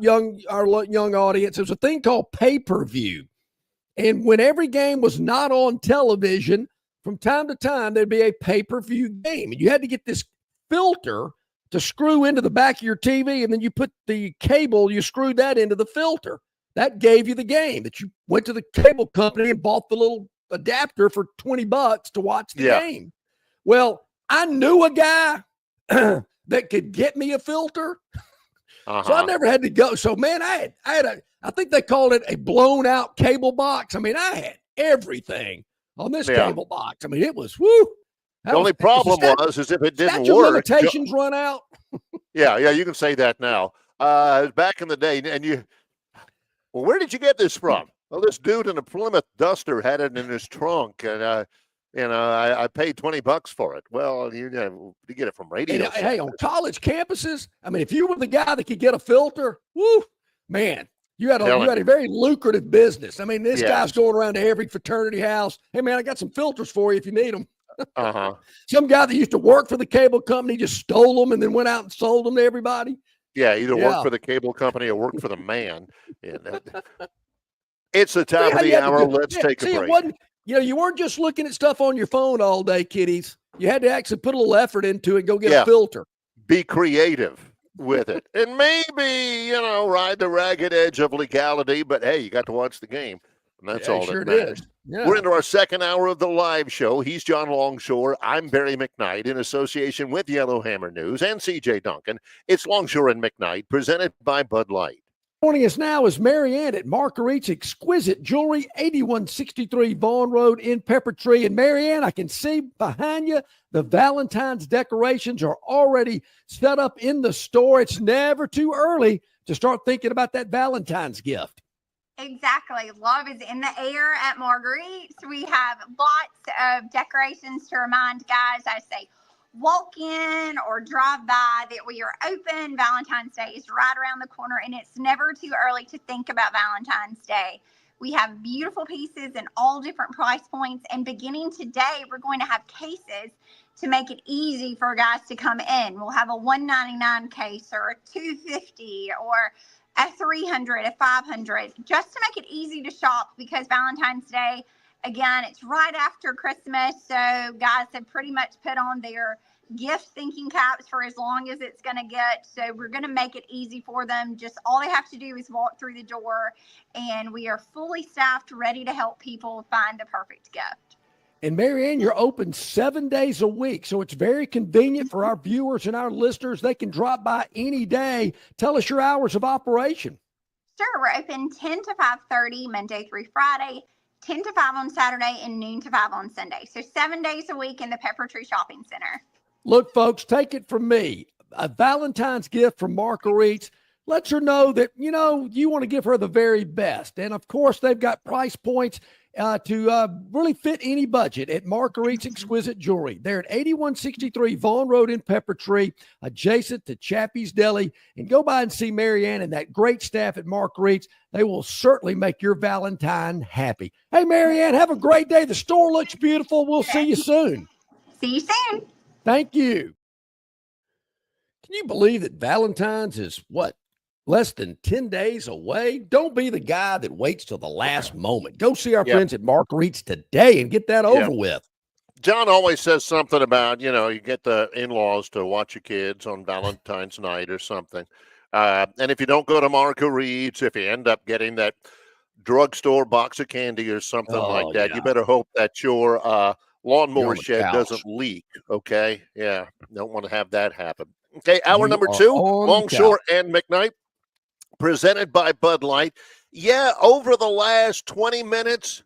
our young audience, there was a thing called pay-per-view. And when every game was not on television, from time to time, there'd be a pay-per-view game. And you had to get this filter to screw into the back of your TV, and then you put the cable, you screwed that into the filter. That gave you the game. That you went to the cable company and bought the little adapter for $20 to watch the game. Well, I knew a guy that could get me a filter. So I never had to go. So, man, I think they called it a blown out cable box. I mean, I had everything on this cable box. I mean, it was, woo. The only problem was if it didn't work. Limitations run out. Yeah, you can say that now. Back in the day, and where did you get this from? Well, this dude in a Plymouth Duster had it in his trunk, and I paid $20 for it. Well, you get it from radio. And, hey, on college campuses, I mean, if you were the guy that could get a filter, woo, man, you had a very lucrative business. I mean, this guy's going around to every fraternity house. Hey, man, I got some filters for you if you need them. Some guy that used to work for the cable company just stole them and then went out and sold them to everybody. Yeah, either work for the cable company or work for the man. It's the top of the hour. Let's take a break. You weren't just looking at stuff on your phone all day, kiddies. You had to actually put a little effort into it and go get a filter. Be creative with it. And maybe, ride the ragged edge of legality, but hey, you got to watch the game. And that's all that matters. Yeah. We're into our second hour of the live show. He's John Longshore. I'm Barry McKnight in association with Yellowhammer News and CJ Duncan. It's Longshore and McKnight, presented by Bud Light. Joining us now is Marianne at Marguerite's Exquisite Jewelry, 8163 Vaughn Road in Peppertree. And Marianne, I can see behind you, the Valentine's decorations are already set up in the store. It's never too early to start thinking about that Valentine's gift. Exactly. Love is in the air at Marguerite's. We have lots of decorations to remind guys, I say, walk in or drive by that we are open. Valentine's Day is right around the corner, and it's never too early to think about Valentine's Day. We have beautiful pieces in all different price points, and beginning today, we're going to have cases to make it easy for guys to come in. We'll have a $199 case or a $250 or a $300, a $500, just to make it easy to shop, because Valentine's Day, again, it's right after Christmas, so guys have pretty much put on their gift thinking caps for as long as it's going to get. So we're going to make it easy for them. Just all they have to do is walk through the door, and we are fully staffed, ready to help people find the perfect gift. And Marianne, you're open 7 days a week. So it's very convenient for our viewers and our listeners. They can drop by any day. Tell us your hours of operation. Sure, we're open 10 to 5:30 Monday through Friday, 10 to 5 on Saturday, and noon to 5 on Sunday. So 7 days a week in the Pepper Tree Shopping Center. Look, folks, take it from me. A Valentine's gift from Marguerite's lets her know that, you know, you want to give her the very best. And, of course, they've got price points to really fit any budget at Marguerite's Exquisite Jewelry. They're at 8163 Vaughn Road in Pepper Tree, adjacent to Chappie's Deli. And go by and see Marianne and that great staff at Marguerite's. They will certainly make your Valentine happy. Hey, Marianne, have a great day. The store looks beautiful. We'll see you soon. See you soon. Thank you. Can you believe that Valentine's is what? Less than 10 days away? Don't be the guy that waits till the last moment. Go see our friends at Marguerite's today and get that over with. John always says something about, you know, you get the in-laws to watch your kids on Valentine's night or something. And if you don't go to Marguerite's, if you end up getting that drugstore box of candy or something like that, you better hope that your lawnmower shed doesn't leak, okay? Yeah, don't want to have that happen. Okay, hour number 2, Longshore and McKnight, presented by Bud Light. Yeah, over the last 20 minutes,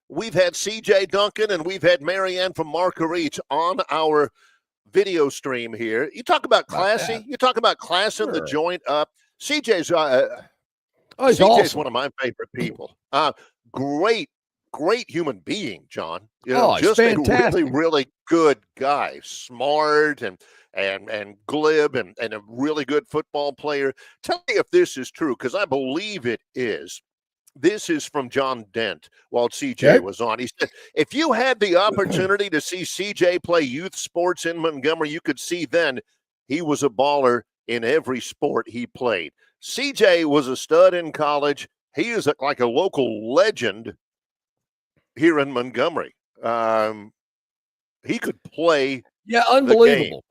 we've had CJ Duncan and we've had Marianne from Marguerite's on our video stream here. You talk about classy. You talk about classing the joint up. CJ's CJ's awesome. one of my favorite people. Great human being, John. You know, just fantastic. a really good guy, smart and glib and a really good football player. Tell me if this is true, because I believe it is. This is from John Dent while CJ was on. He said, if you had the opportunity to see CJ play youth sports in Montgomery, you could see then he was a baller in every sport he played. CJ was a stud in college. He is like a local legend here in Montgomery. He could play. Yeah, unbelievable.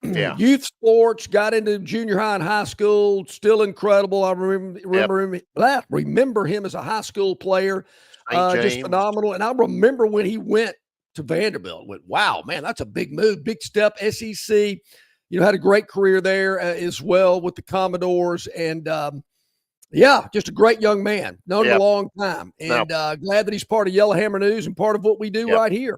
Yeah. Youth sports, got into junior high and high school, still incredible. I remember him as a high school player, just phenomenal. And I remember when he went to Vanderbilt, went, wow, man, that's a big move, big step, SEC. You know, had a great career there as well with the Commodores. And, just a great young man, known him a long time. And glad that he's part of Yellowhammer News and part of what we do right here.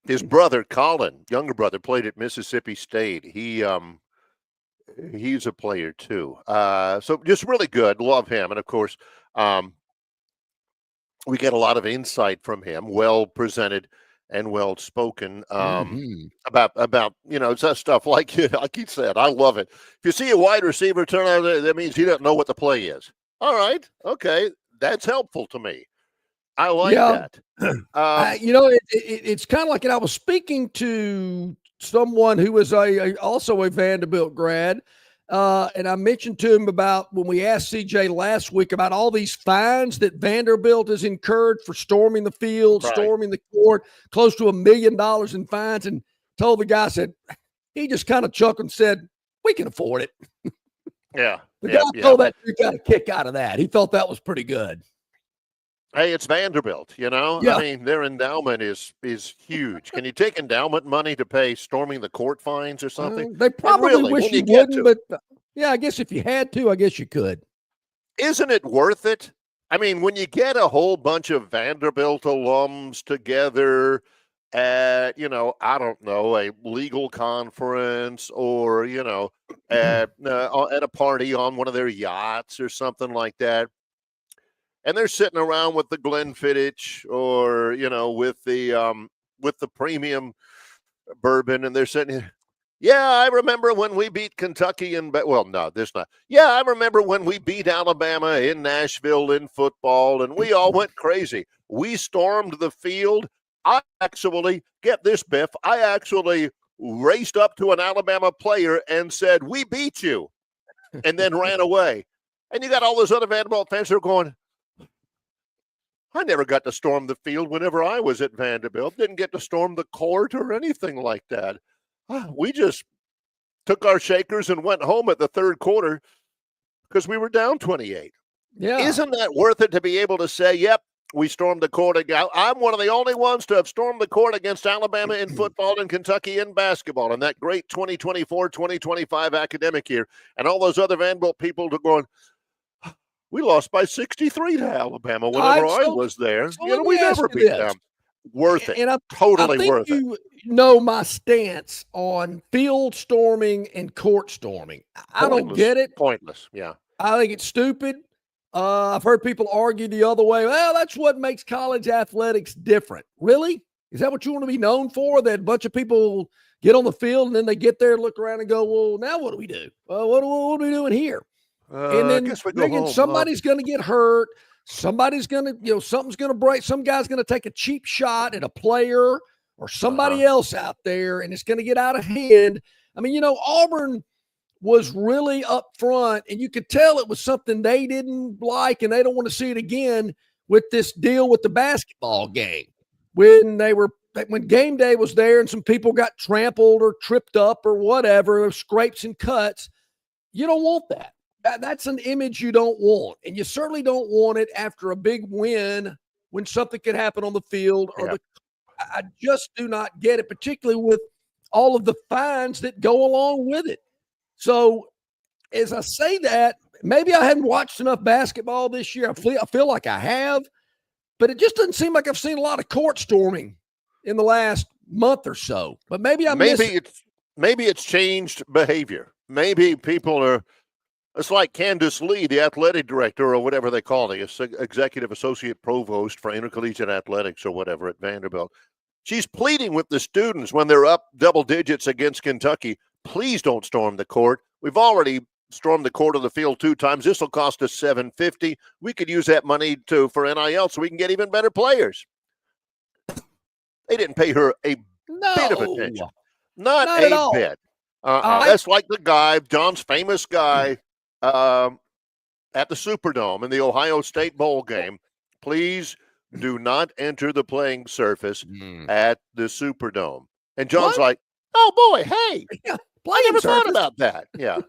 His brother, Colin, younger brother, played at Mississippi State. He's a player too. So just really good. Love him. And of course, we get a lot of insight from him, well presented and well spoken about you know, stuff like he said. I love it. If you see a wide receiver turn out, that means he doesn't know what the play is. All right, okay, that's helpful to me. I like that. You know, it's kind of like, and I was speaking to someone who was also a Vanderbilt grad, and I mentioned to him about when we asked CJ last week about all these fines that Vanderbilt has incurred for storming the field, storming the court, close to $1 million in fines, and told the guy, said, he just kind of chuckled and said, we can afford it. The guy told that dude got a kick out of that. He felt that was pretty good. Hey, it's Vanderbilt, you know? I mean, their endowment is huge. Can you take endowment money to pay storming the court fines or something? They probably wish you wouldn't, but I guess if you had to, I guess you could. Isn't it worth it? I mean, when you get a whole bunch of Vanderbilt alums together at, you know, I don't know, a legal conference or, you know, at a party on one of their yachts or something like that, and they're sitting around with the Glenfiddich or, you know, with the premium bourbon, and they're sitting here. Yeah, I remember when we beat Kentucky I remember when we beat Alabama in Nashville in football, and we all went crazy. We stormed the field. I actually, get this, Biff, I actually raced up to an Alabama player and said, we beat you, and then ran away. And you got all those other Vanderbilt fans that are going, I never got to storm the field whenever I was at Vanderbilt. Didn't get to storm the court or anything like that. We just took our shakers and went home at the third quarter because we were down 28. Yeah. Isn't that worth it to be able to say, yep, we stormed the court. I'm one of the only ones to have stormed the court against Alabama in football and Kentucky in basketball in that great 2024-2025 academic year. And all those other Vanderbilt people are going, we lost by 63 to Alabama whenever I was there. So we never beat them. Worth it. And Totally I think worth it. You know my stance on field storming and court storming. I don't get it. Pointless. Yeah. I think it's stupid. I've heard people argue the other way. Well, that's what makes college athletics different. Really? Is that what you want to be known for? That a bunch of people get on the field and then they get there, look around and go, well, now what do we do? What are we doing here? And then somebody's going to get hurt. Somebody's going to, something's going to break. Some guy's going to take a cheap shot at a player or somebody else out there, and it's going to get out of hand. I mean, Auburn was really upfront, and you could tell it was something they didn't like, and they don't want to see it again with this deal with the basketball game. When game day was there and some people got trampled or tripped up or whatever, or scrapes and cuts, you don't want that. That's an image you don't want, and you certainly don't want it after a big win when something could happen on the field. I just do not get it, particularly with all of the fines that go along with it. So as I say that, maybe I haven't watched enough basketball this year. I feel like I have, but it just doesn't seem like I've seen a lot of court storming in the last month or so. But maybe it's changed behavior. Maybe people are. It's like Candace Lee, the athletic director or whatever they call it, executive associate provost for intercollegiate athletics or whatever at Vanderbilt. She's pleading with the students when they're up double digits against Kentucky. Please don't storm the court. We've already stormed the court of the field 2 times. This will cost us $750. We could use that money for NIL so we can get even better players. They didn't pay her a bit of attention. Not a bit. That's like the guy, John's famous guy, at the Superdome in the Ohio State Bowl game. Please do not enter the playing surface at the Superdome. And John's like, oh boy, hey, I never thought about that. Yeah.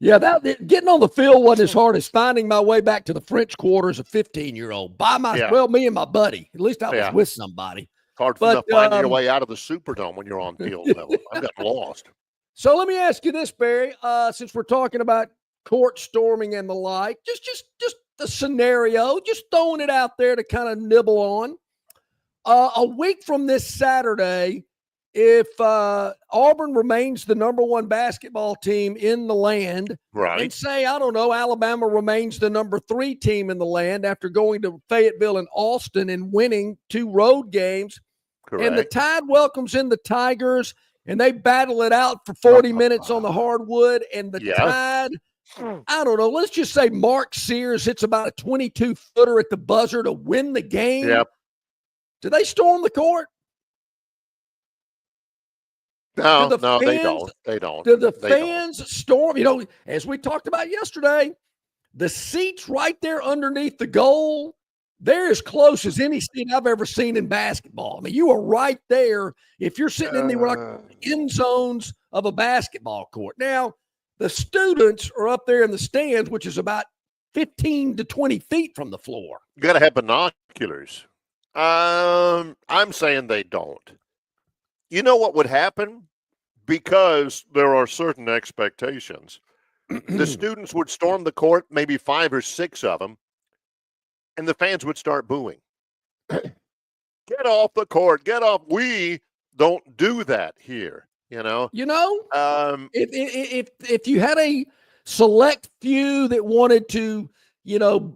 Getting on the field wasn't as hard as finding my way back to the French Quarter as a 15-year-old me and my buddy. At least I was with somebody. Hard enough finding your way out of the Superdome when you're on field level. I got lost. So let me ask you this, Barry, since we're talking about court storming and the like, just the scenario, just throwing it out there to kind of nibble on. A week from this Saturday, if Auburn remains the number 1 basketball team in the land, and say, I don't know, Alabama remains the number 3 team in the land after going to Fayetteville and Austin and winning 2 road games, and the Tide welcomes in the Tigers, and they battle it out for 40 minutes on the hardwood, and the Tide, I don't know, let's just say Mark Sears hits about a 22-footer at the buzzer to win the game. Yep. Do they storm the court? No, they don't. They don't. Do the fans storm? As we talked about yesterday, the seats right there underneath the goal, they're as close as any seat I've ever seen in basketball. I mean, you are right there if you're sitting in the end zones of a basketball court. Now, the students are up there in the stands, which is about 15 to 20 feet from the floor. You got to have binoculars. I'm saying they don't. You know what would happen? Because there are certain expectations. The students would storm the court, maybe 5 or 6 of them, and the fans would start booing. Get off the court. Get off. We don't do that here, if you had a select few that wanted to, don't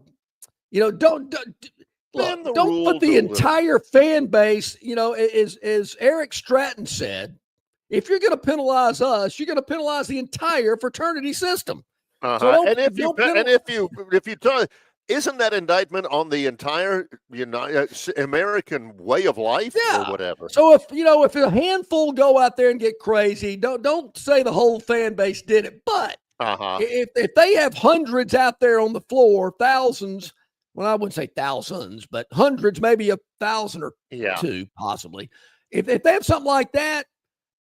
put the entire fan base, as Eric Stratton said, if you're going to penalize us, you're going to penalize the entire fraternity system. So if you tell, isn't that indictment on the entire American way of life or whatever? So if a handful go out there and get crazy, don't say the whole fan base did it. But if they have hundreds out there on the floor, thousands. Well, I wouldn't say thousands, but hundreds, maybe 1,000 or 2, possibly. If they have something like that,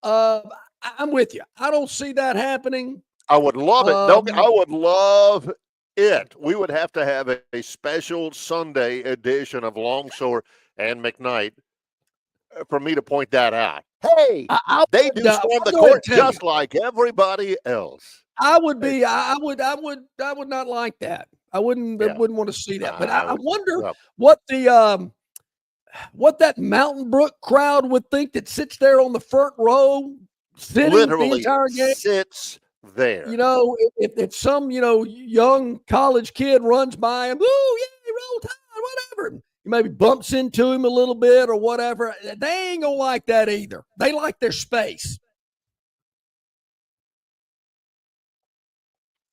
I'm with you. I don't see that happening. I would love it. I would love it. We would have to have a special Sunday edition of Longshore and McKnight for me to point that out. Hey, they do storm the court just like everybody else. I would not like that. I wouldn't want to see that. But I wonder what that Mountain Brook crowd would think that sits there on the front row, sitting literally the entire game. Sits there. You know, if some, young college kid runs by him, oh, yeah, roll tide, whatever. He maybe bumps into him a little bit or whatever. They ain't going to like that either. They like their space.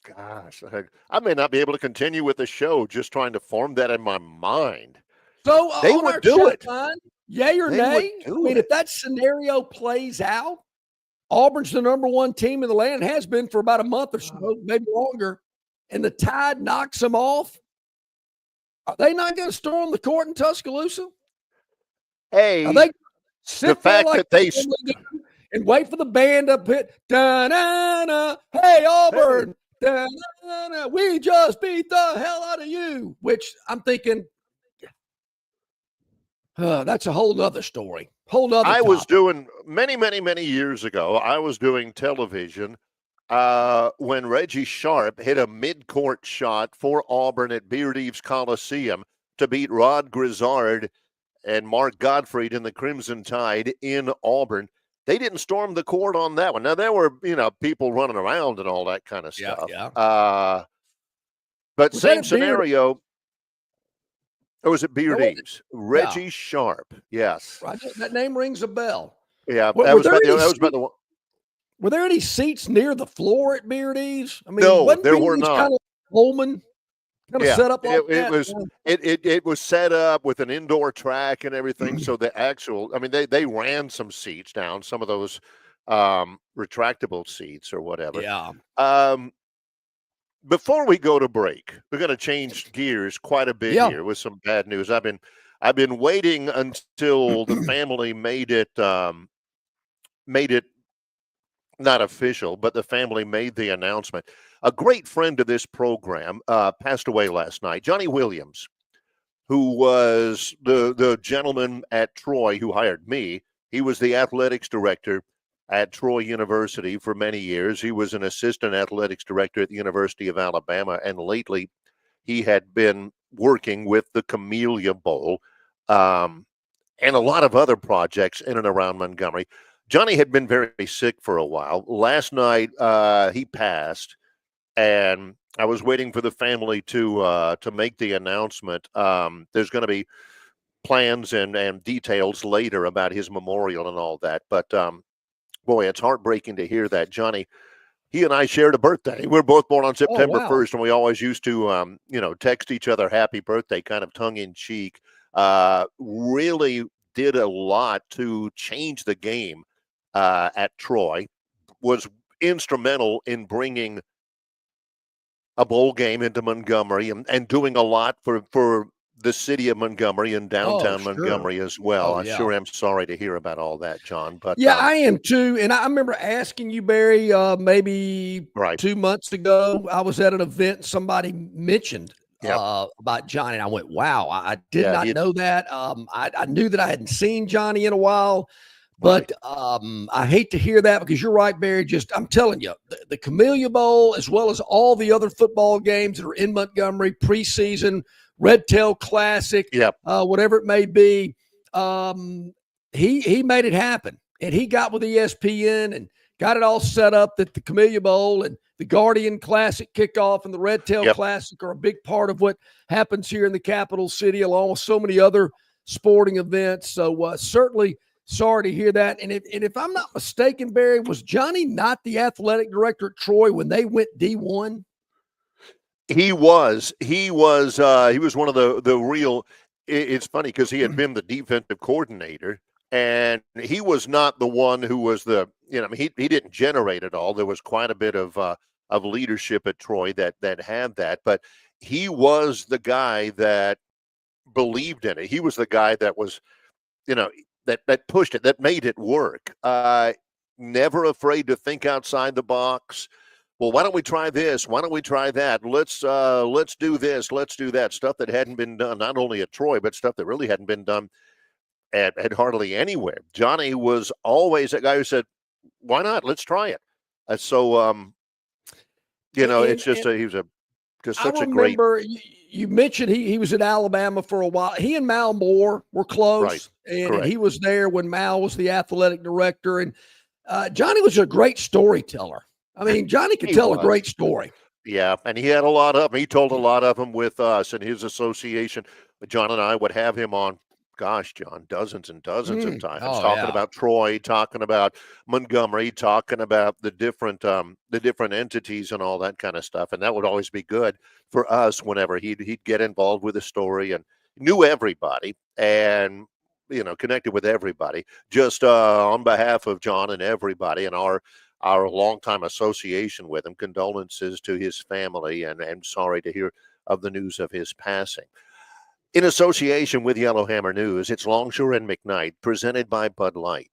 Gosh, I may not be able to continue with the show just trying to form that in my mind. So they would do it. Line, yay or nay? I mean, if that scenario plays out, Auburn's the number one team in the land, has been for about a month or so, maybe longer, and the Tide knocks them off. Are they not going to storm the court in Tuscaloosa? Hey, are they the fact that they and wait for the band up hit, da-na-na, hey, Auburn, da-na-na, we just beat the hell out of you, which I'm thinking, that's a whole nother story. I was doing many years ago, I was doing television when Reggie Sharp hit a mid-court shot for Auburn at Beard Eves Coliseum to beat Rod Grizzard and Mark Gottfried in the Crimson Tide in Auburn. They didn't storm the court on that one. Now, there were, people running around and all that kind of stuff. Yeah. But same scenario. Or was it Beard Eves? Reggie Sharp. Yes. Right. That name rings a bell. Yeah. That was about the one. Were there any seats near the floor at Beard Eves? I mean, no, there were not. Kind of Coleman kind of set up like it was set up with an indoor track and everything. So the actual, they ran some seats down, some of those retractable seats or whatever. Yeah. Before we go to break, we're going to change gears quite a bit here with some bad news. I've been waiting until the family made it not official, but the family made the announcement. A great friend of this program passed away last night. Johnny Williams, who was the gentleman at Troy who hired me. He was the athletics director at Troy University for many years. He was an assistant athletics director at the University of Alabama, and lately he had been working with the Camellia Bowl and a lot of other projects in and around Montgomery. Johnny had been very sick for a while. Last night he passed, and I was waiting for the family to make the announcement. There's going to be plans and details later about his memorial and all that, but boy, it's heartbreaking to hear that. Johnny, he and I shared a birthday. We're both born on September 1st, and we always used to, text each other happy birthday, kind of tongue in cheek. Really did a lot to change the game at Troy. Was instrumental in bringing a bowl game into Montgomery and doing a lot for the city of Montgomery and downtown Montgomery as well. I sure am sorry to hear about all that, John. But I am too. And I remember asking you, Barry, maybe 2 months ago. I was at an event and somebody mentioned about Johnny, and I went, "Wow, I did not know that." I knew that I hadn't seen Johnny in a while, but I hate to hear that because you're right, Barry. I'm telling you, the Camellia Bowl, as well as all the other football games that are in Montgomery preseason. Red Tail Classic, whatever it may be. He made it happen, and he got with ESPN and got it all set up that the Camellia Bowl and the Guardian Classic kickoff and the Red Tail Classic are a big part of what happens here in the capital city, along with so many other sporting events. So certainly sorry to hear that. And if I'm not mistaken, Barry, was Johnny not the athletic director at Troy when they went D1? He was one of the real. It's funny because he had been the defensive coordinator, and he was not the one who was he didn't generate it all. There was quite a bit of leadership at Troy that had that, but he was the guy that believed in it. He was the guy that was, that pushed it, that made it work. Never afraid to think outside the box. well, why don't we try this? Why don't we try that? Let's do this. Let's do that. Stuff that hadn't been done, not only at Troy, but stuff that really hadn't been done at hardly anywhere. Johnny was always that guy who said, why not? Let's try it. It's just he was just such a great. I remember you mentioned he was at Alabama for a while. He and Mal Moore were close, Right. and he was there when Mal was the athletic director. And Johnny was a great storyteller. I mean, Johnny could tell a great story. Yeah, and he had a lot of them. He told a lot of them with us and his association. John and I would have him on, gosh, John, dozens and dozens of times, talking about Troy, talking about Montgomery, talking about the different entities and all that kind of stuff. And that would always be good for us whenever he'd get involved with a story and knew everybody and connected with everybody. Just on behalf of John and everybody and our longtime association with him, condolences to his family and sorry to hear of the news of his passing. In association with Yellowhammer News, it's Longshore and McKnight, presented by Bud Light.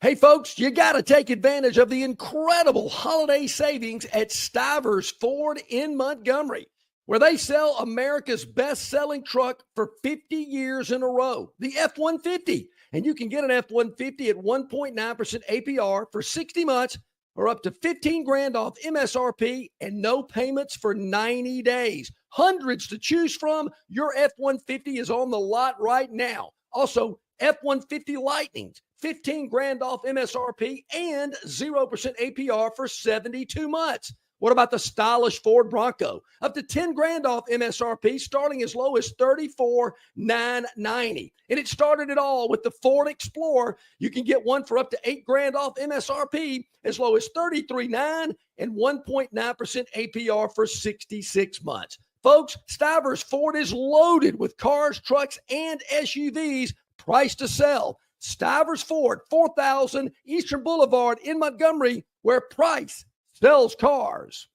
Hey, folks, you got to take advantage of the incredible holiday savings at Stivers Ford in Montgomery, where they sell America's best-selling truck for 50 years in a row, the F-150. And you can get an F-150 at 1.9% APR for 60 months or up to $15,000 off MSRP and no payments for 90 days. Hundreds to choose from. Your F-150 is on the lot right now. Also, F-150 Lightnings, $15,000 off MSRP and 0% APR for 72 months. What about the stylish Ford Bronco? Up to $10,000 off MSRP, starting as low as $34,990. And it started it all with the Ford Explorer. You can get one for up to $8,000 off MSRP, as low as $33,900 and 1.9% APR for 66 months. Folks, Stivers Ford is loaded with cars, trucks, and SUVs priced to sell. Stivers Ford, 4000 Eastern Boulevard in Montgomery, where price sells cars.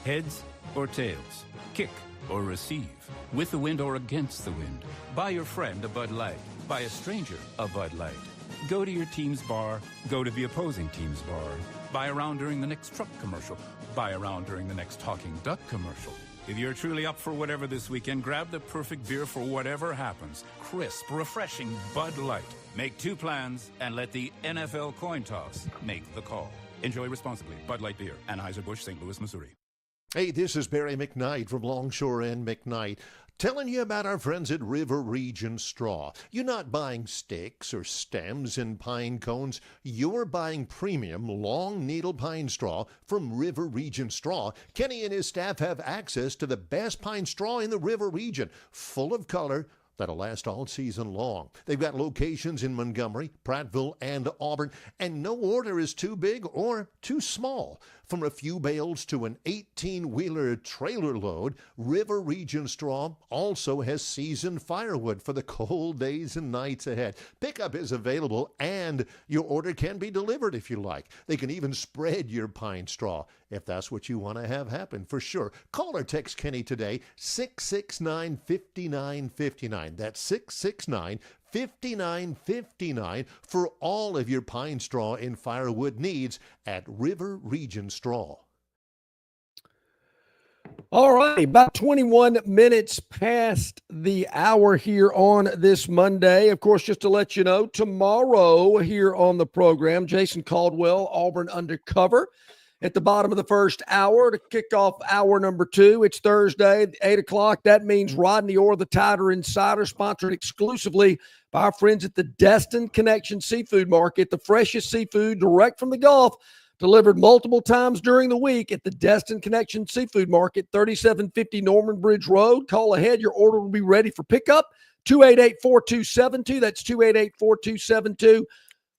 Heads or tails, kick or receive, with the wind or against the wind. Buy your friend a Bud Light, buy a stranger a Bud Light. Go to your team's bar, go to the opposing team's bar. Buy a round during the next truck commercial, buy a round during the next talking duck commercial. If you're truly up for whatever this weekend, grab the perfect beer for whatever happens. Crisp, refreshing Bud Light. Make two plans and let the NFL coin toss make the call. Enjoy responsibly. Bud Light Beer, Anheuser-Busch, St. Louis, Missouri. Hey, this is Barry McKnight from Longshore and McKnight, telling you about our friends at River Region Straw. You're not buying sticks or stems and pine cones. You're buying premium long needle pine straw from River Region Straw. Kenny and his staff have access to the best pine straw in the River Region, full of color, that'll last all season long. They've got locations in Montgomery, Prattville, and Auburn, and no order is too big or too small. From a few bales to an 18-wheeler trailer load, River Region Straw also has seasoned firewood for the cold days and nights ahead. Pickup is available, and your order can be delivered if you like. They can even spread your pine straw if that's what you want to have happen, for sure. Call or text Kenny today, 669-5959. That's 669-5959 for all of your pine straw and firewood needs at River Region Straw. All right, about 21 minutes past the hour here on this Monday. Of course, just to let you know, tomorrow here on the program, Jason Caldwell, Auburn Undercover, at the bottom of the first hour to kick off hour number 2. It's Thursday, 8 o'clock. That means Rodney Orr, the Tider Insider, sponsored exclusively by our friends at the Destin Connection Seafood Market, the freshest seafood direct from the Gulf, delivered multiple times during the week at the Destin Connection Seafood Market, 3750 Norman Bridge Road. Call ahead. Your order will be ready for pickup. 288-4272. That's 288-4272.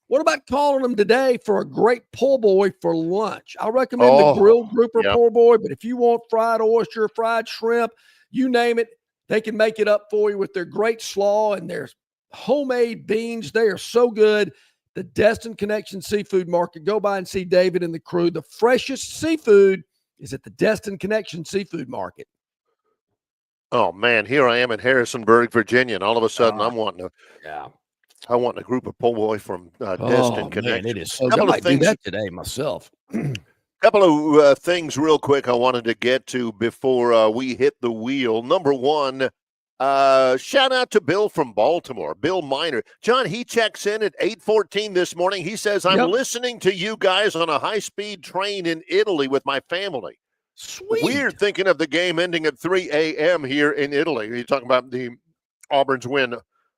What about calling them today for a great po' boy for lunch? I recommend the grilled grouper po' boy, but if you want fried oyster, fried shrimp, you name it, they can make it up for you with their great slaw and their homemade beans. They are so good. The Destin Connection Seafood Market. Go by and see David and the crew. The freshest seafood is at the Destin Connection Seafood Market. Oh, man, here I am in Harrisonburg, Virginia, and all of a sudden I want a group of po' boy from Destin Connection. Man, it is so good. I might do that today myself. Couple of things real quick I wanted to get to before we hit the wheel. Number one, shout out to Bill from Baltimore, Bill Miner. John, he checks in at 8:14 this morning. He says, I'm listening to you guys on a high-speed train in Italy with my family. Sweet. Weird thinking of the game ending at 3 a.m. here in Italy. You're talking about the Auburn's win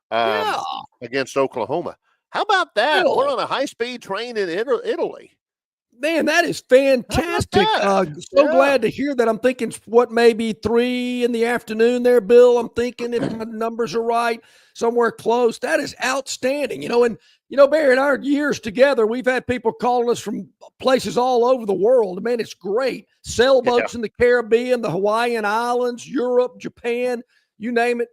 against Oklahoma. How about that? Bill. We're on a high-speed train in Italy. Man, that is fantastic. Glad to hear that. I'm thinking maybe 3 in the afternoon there, Bill. I'm thinking if my numbers are right, somewhere close. That is outstanding. Barry, in our years together, we've had people calling us from places all over the world. Man, it's great. Sailboats in the Caribbean, the Hawaiian Islands, Europe, Japan, you name it.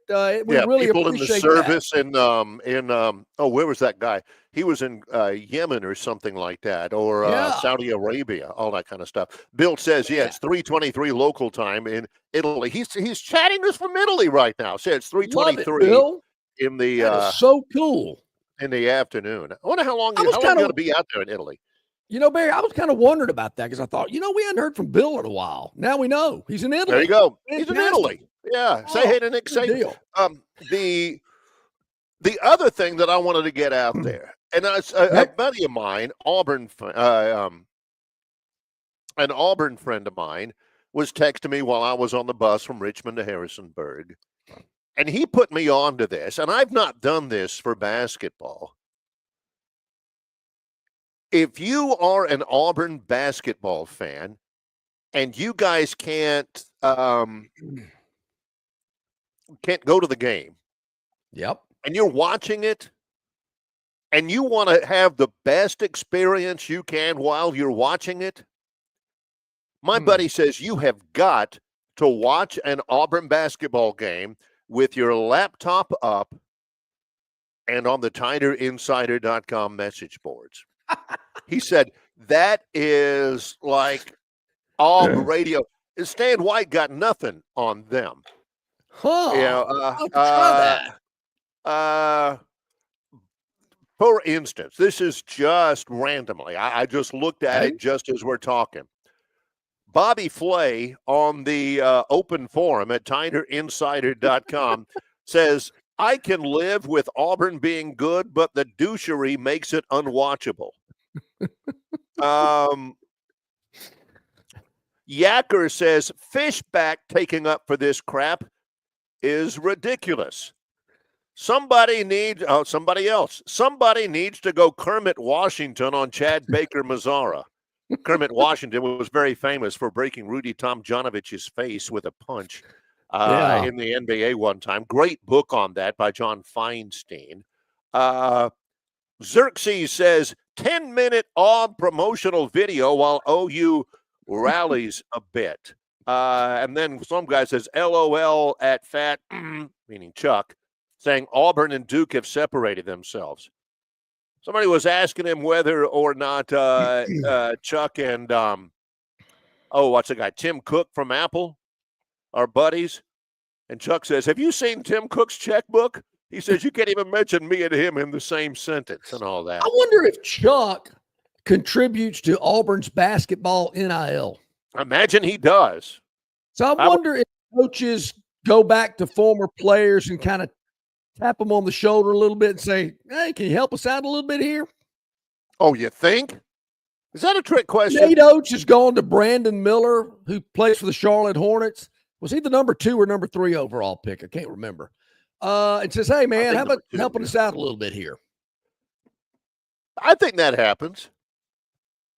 We really people appreciate in the service that. Where was that guy? He was in Yemen or something like that, or Saudi Arabia, all that kind of stuff. Bill says, it's 3:23 local time in Italy. He's chatting us from Italy right now. Says it's 3:23 in the. That is so cool. In the afternoon. I wonder how long you're going to be out there in Italy. Barry, I was kind of wondering about that because I thought, we hadn't heard from Bill in a while. Now we know he's in Italy. There you go. Fantastic. He's in Italy. Yeah. Say hey to Nick Saban. The other thing that I wanted to get out there, and a buddy of mine, an Auburn friend of mine, was texting me while I was on the bus from Richmond to Harrisonburg. And he put me on to this, and I've not done this for basketball. If you are an Auburn basketball fan and you guys can't go to the game, and you're watching it, and you want to have the best experience you can while you're watching it, my buddy says you have got to watch an Auburn basketball game with your laptop up and on the TinerInsider.com message boards. He said that is like all radio. Stan White got nothing on them. Try that. For instance, this is just randomly. I just looked at it just as we're talking. Bobby Flay on the open forum at TinerInsider.com says, I can live with Auburn being good, but the douchery makes it unwatchable. Yacker says, Fishback taking up for this crap is ridiculous. Somebody needs to go Kermit Washington on Chad Baker Mazzara. Kermit Washington was very famous for breaking Rudy Tomjanovich's face with a punch in the NBA one time. Great book on that by John Feinstein. Xerxes says, 10-minute odd promotional video while OU rallies a bit. And then some guy says, LOL at fat, meaning Chuck, saying Auburn and Duke have separated themselves. Somebody was asking him whether or not Chuck and, what's the guy, Tim Cook from Apple are buddies. And Chuck says, have you seen Tim Cook's checkbook? He says, you can't even mention me and him in the same sentence and all that. I wonder if Chuck contributes to Auburn's basketball NIL. Imagine he does. So I wonder if coaches go back to former players and kind of tap them on the shoulder a little bit and say, hey, can you help us out a little bit here? Oh, you think? Is that a trick question? Nate Oates has gone to Brandon Miller, who plays for the Charlotte Hornets. Was he the number 2 or number 3 overall pick? I can't remember. And says, hey, man, how about helping us out a little bit here? I think that happens.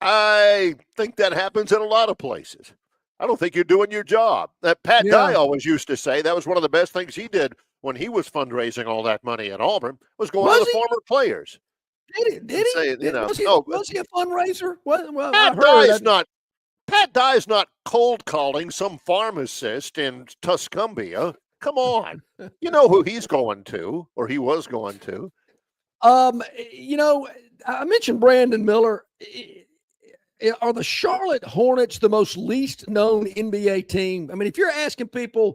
I think that happens in a lot of places. I don't think you're doing your job. That Pat Dye always used to say that was one of the best things he did when he was fundraising all that money at Auburn, was going to the former players. Did he? Say, was he a fundraiser? Well, Pat Dye's not cold calling some pharmacist in Tuscumbia. Come on. You know who he's going to, or he was going to. I mentioned Brandon Miller. Are the Charlotte Hornets the most least known NBA team? I mean, if you're asking people,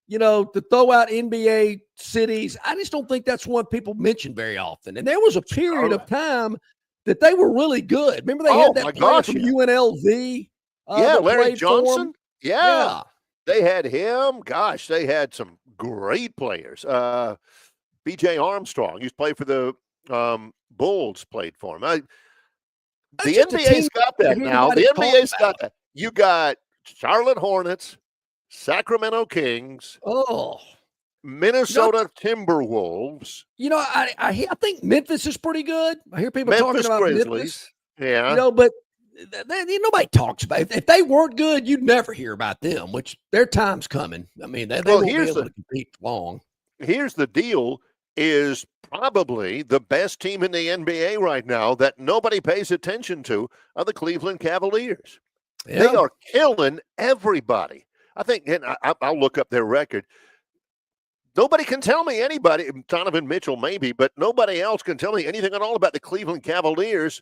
to throw out NBA cities, I just don't think that's one people mention very often. And there was a period of time that they were really good. Remember they had that player from UNLV Yeah, that Larry played for 'em. Johnson. Yeah. Yeah. They had him. Gosh, they had some great players. B.J. Armstrong used to play for the Bulls, played for him. That's The just a team NBA's got that now. everybody The talks NBA's got about. that. You got Charlotte Hornets, Sacramento Kings, Oh. Minnesota Timberwolves, I think Memphis is pretty good. I hear people talking Memphis about Grizzlies. Memphis. Yeah. But nobody talks about it. If they weren't good, you'd never hear about them, which their time's coming. I mean, they won't be able to compete long. Here's the deal is probably the best team in the NBA right now that nobody pays attention to are the Cleveland Cavaliers. Yeah. They are killing everybody. I think, and I'll look up their record. Nobody can tell me anybody, Donovan Mitchell maybe, but nobody else can tell me anything at all about the Cleveland Cavaliers.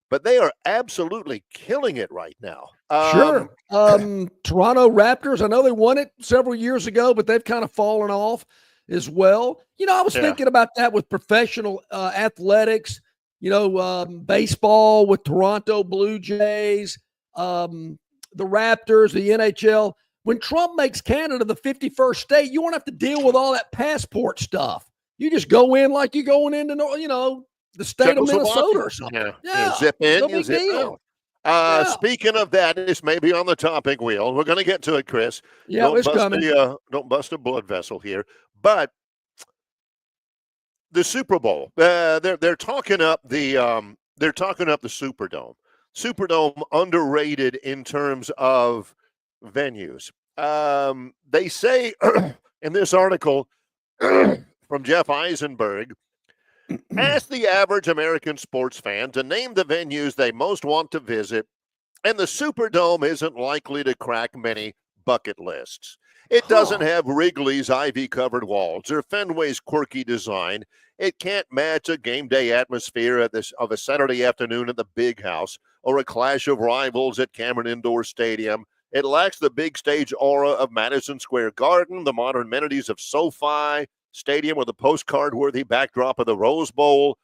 But they are absolutely killing it right now. Sure. Toronto Raptors, I know they won it several years ago, but they've kind of fallen off as well. I was thinking about that with professional athletics, baseball with Toronto Blue Jays, the Raptors, the NHL. When Trump makes Canada the 51st state, you won't have to deal with all that passport stuff. You just go in like you're going into, the state of Minnesota or something. Yeah. Zip in, no you zip deal. out. Speaking of that, this may be on the topic wheel. We're going to get to it, Chris. Yeah, it's coming. Don't bust a blood vessel here. But the Super Bowl, they're talking up the Superdome. Superdome underrated in terms of venues. They say in this article from Jeff Eisenberg, ask the average American sports fan to name the venues they most want to visit, and the Superdome isn't likely to crack many bucket lists. It doesn't have Wrigley's ivy-covered walls or Fenway's quirky design. It can't match a game day atmosphere of a Saturday afternoon at the Big House or a clash of rivals at Cameron Indoor Stadium. It lacks the big stage aura of Madison Square Garden, the modern amenities of SoFi Stadium, or the postcard-worthy backdrop of the Rose Bowl.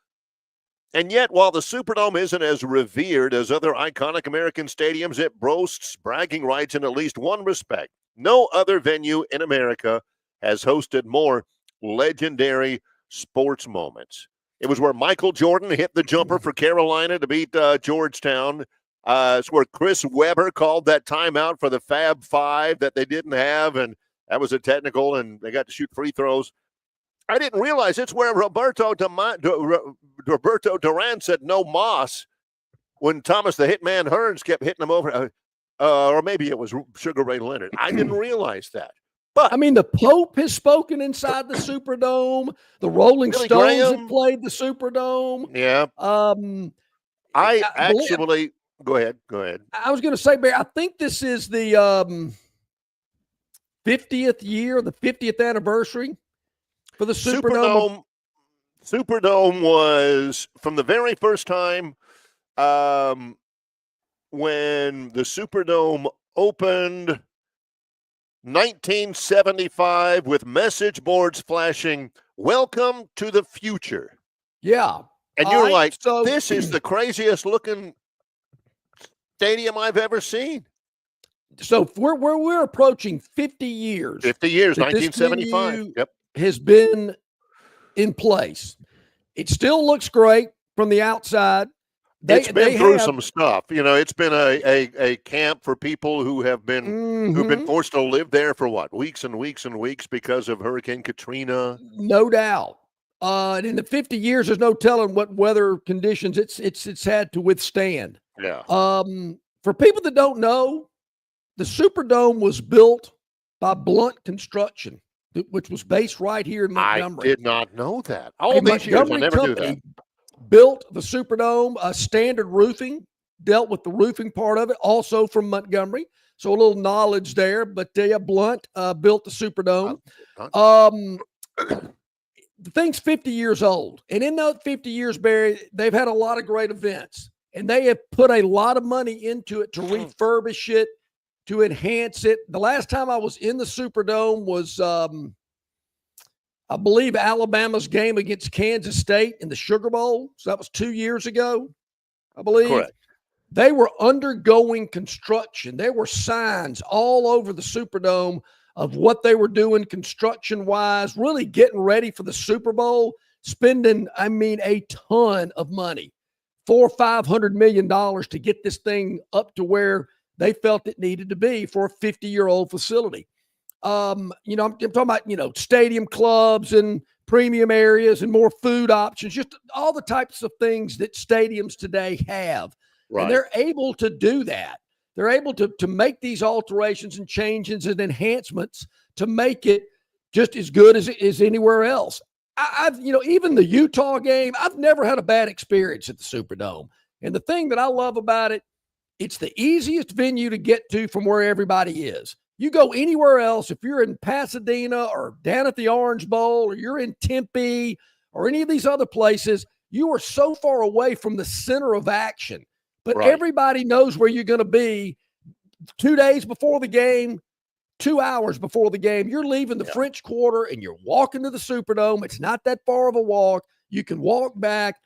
And yet, while the Superdome isn't as revered as other iconic American stadiums, it boasts bragging rights in at least one respect. No other venue in America has hosted more legendary sports moments. It was where Michael Jordan hit the jumper for Carolina to beat Georgetown. It's where Chris Webber called that timeout for the Fab Five that they didn't have, and that was a technical, and they got to shoot free throws. I didn't realize it's where Roberto Duran said no moss when Thomas the Hitman Hearns kept hitting him over. Or maybe it was Sugar Ray Leonard. I didn't realize that. But I mean, the Pope has spoken inside the Superdome. The Rolling Billy Stones Graham have played the Superdome. Yeah. I actually go ahead. I was going to say, Barry, I think this is the 50th year, the 50th anniversary for the Superdome. Superdome was from the very first time when the Superdome opened, 1975, with message boards flashing, "Welcome to the future." Yeah. And you're like, this is the craziest looking stadium I've ever seen. So we're approaching 50 years. 50 years, 1975. Yep. Has been in place. It still looks great from the outside. It's been through some stuff. It's been a camp for people who have been forced to live there for weeks and weeks and weeks because of Hurricane Katrina. No doubt. And in the 50 years, there's no telling what weather conditions it's had to withstand. Yeah. For people that don't know, the Superdome was built by Blunt Construction, which was based right here in Montgomery. I did not know that. All these years, I never knew that. Built the Superdome, Standard Roofing, dealt with the roofing part of it, also from Montgomery. So a little knowledge there. But Blunt built the Superdome. The thing's 50 years old. And in those 50 years, Barry, they've had a lot of great events. And they have put a lot of money into it to refurbish it, to enhance it. The last time I was in the Superdome was, I believe, Alabama's game against Kansas State in the Sugar Bowl. So that was 2 years ago, I believe. Correct. They were undergoing construction. There were signs all over the Superdome of what they were doing construction-wise, really getting ready for the Super Bowl, spending, a ton of money, $400-500 million to get this thing up to where they felt it needed to be for a 50-year-old facility. I'm talking about, stadium clubs and premium areas and more food options, just all the types of things that stadiums today have. Right. And they're able to do that. They're able to make these alterations and changes and enhancements to make it just as good as it is anywhere else. I've even the Utah game, I've never had a bad experience at the Superdome. And the thing that I love about it, it's the easiest venue to get to from where everybody is. You go anywhere else, if you're in Pasadena or down at the Orange Bowl or you're in Tempe or any of these other places, you are so far away from the center of action. But everybody knows where you're going to be 2 days before the game, 2 hours before the game. You're leaving the French Quarter and you're walking to the Superdome. It's not that far of a walk. You can walk back.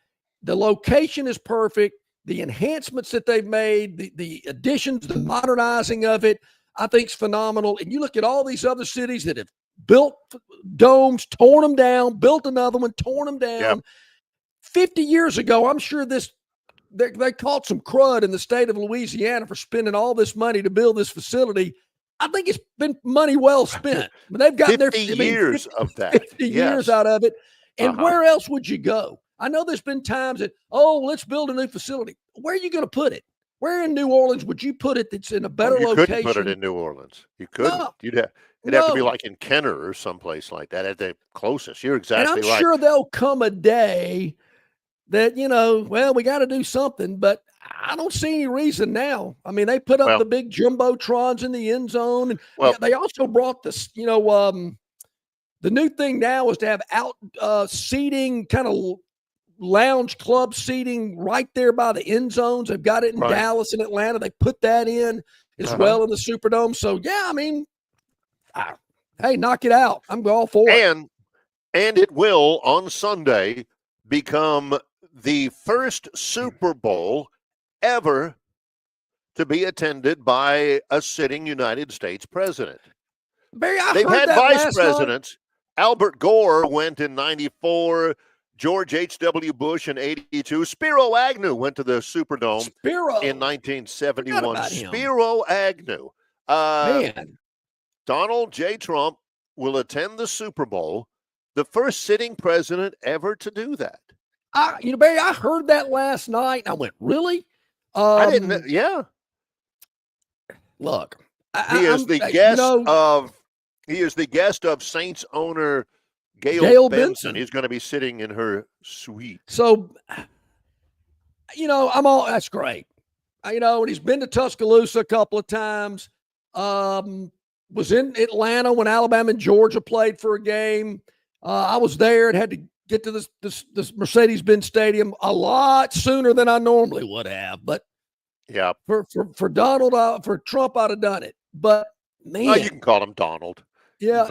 The location is perfect. The enhancements that they've made, the additions, the modernizing of it, I think is phenomenal. And you look at all these other cities that have built domes, torn them down, built another one, torn them down. Yep. 50 years ago, I'm sure they caught some crud in the state of Louisiana for spending all this money to build this facility. I think it's been money well spent. But they've gotten 50 years of that. 50 years out of it. And where else would you go? I know there's been times that, let's build a new facility. Where are you going to put it? Where in New Orleans would you put it that's in a better location? You couldn't put it in New Orleans. You couldn't. No. It'd have to be like in Kenner or someplace like that at the closest. You're exactly right. And I'm sure there'll come a day that, we got to do something, but I don't see any reason now. I mean, they put up the big jumbotrons in the end zone. And they also brought this, the new thing now is to have out seating, kind of lounge club seating right there by the end zones. They've got it in Dallas and Atlanta. They put that in as well in the Superdome. So, hey, knock it out. I'm all for it. And it will, on Sunday, become the first Super Bowl ever to be attended by a sitting United States president. Barry, they've had vice presidents. Albert Gore went in 94. George H.W. Bush in 82. Spiro Agnew went to the Superdome in 1971. Spiro Agnew. Man. Donald J. Trump will attend the Super Bowl, the first sitting president ever to do that. Barry, I heard that last night. And I went, really? I didn't. Yeah. Look, he is the guest of Saints owner Gail Benson. He's going to be sitting in her suite. So, that's great. And he's been to Tuscaloosa a couple of times. Was in Atlanta when Alabama and Georgia played for a game. I was there and had to get to this Mercedes-Benz Stadium a lot sooner than I normally would have. But for Donald, for Trump, I'd have done it. But man, you can call him Donald. Yeah,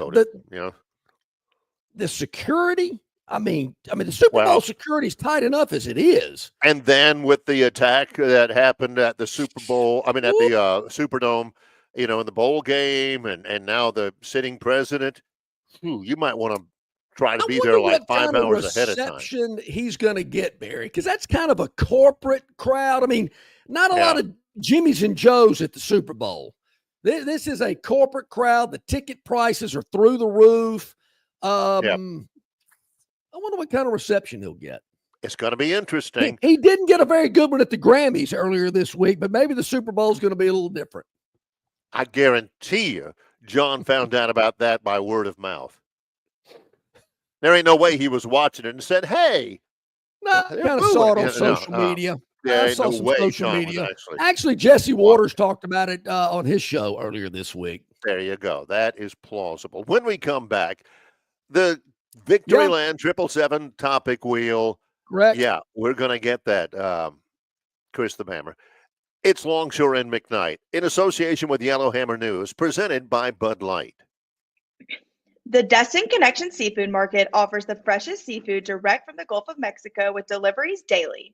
the security. The Super Bowl security is tight enough as it is. And then with the attack that happened at the Super Bowl, at the Superdome, in the bowl game, and now the sitting president, you might want to try to be there like 5 hours ahead of time. He's going to get, Barry, because that's kind of a corporate crowd. Not a lot of Jimmys and Joes at the Super Bowl. This is a corporate crowd. The ticket prices are through the roof. I wonder what kind of reception he'll get. It's going to be interesting. He didn't get a very good one at the Grammys earlier this week, but maybe the Super Bowl is going to be a little different. I guarantee you, John found out about that by word of mouth. There ain't no way he was watching it and said, "Hey." No, I kind of saw it on social media. Yeah, I saw no some way social John media. was Actually, Jesse Waters talked about it on his show earlier this week. There you go. That is plausible. When we come back, the Victoryland 777 topic wheel. Correct. Yeah, we're going to get that, Chris the Hammer. It's Longshore and McKnight in association with Yellowhammer News, presented by Bud Light. The Destin Connection Seafood Market offers the freshest seafood direct from the Gulf of Mexico with deliveries daily.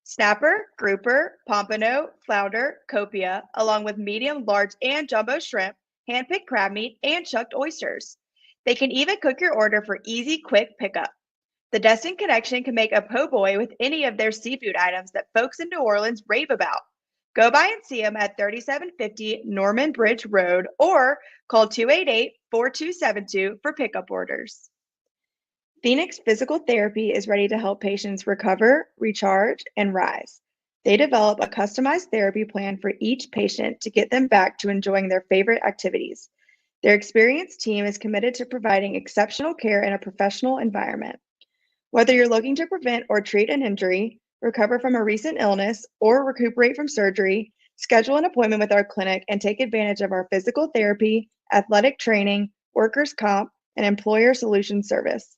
snapper, grouper, pompano, flounder, copia, along with medium, large, and jumbo shrimp, hand-picked crab meat, and chucked oysters. They can even cook your order for easy, quick pickup. The Destin Connection can make a po' boy with any of their seafood items that folks in New Orleans rave about. Go by and see them at 3750 Norman Bridge Road or call 288-4272 for pickup orders. Phoenix Physical Therapy is ready to help patients recover, recharge, and rise. They develop a customized therapy plan for each patient to get them back to enjoying their favorite activities. Their experienced team is committed to providing exceptional care in a professional environment. Whether you're looking to prevent or treat an injury, recover from a recent illness, or recuperate from surgery, schedule an appointment with our clinic and take advantage of our physical therapy, athletic training, workers' comp, and employer solutions service.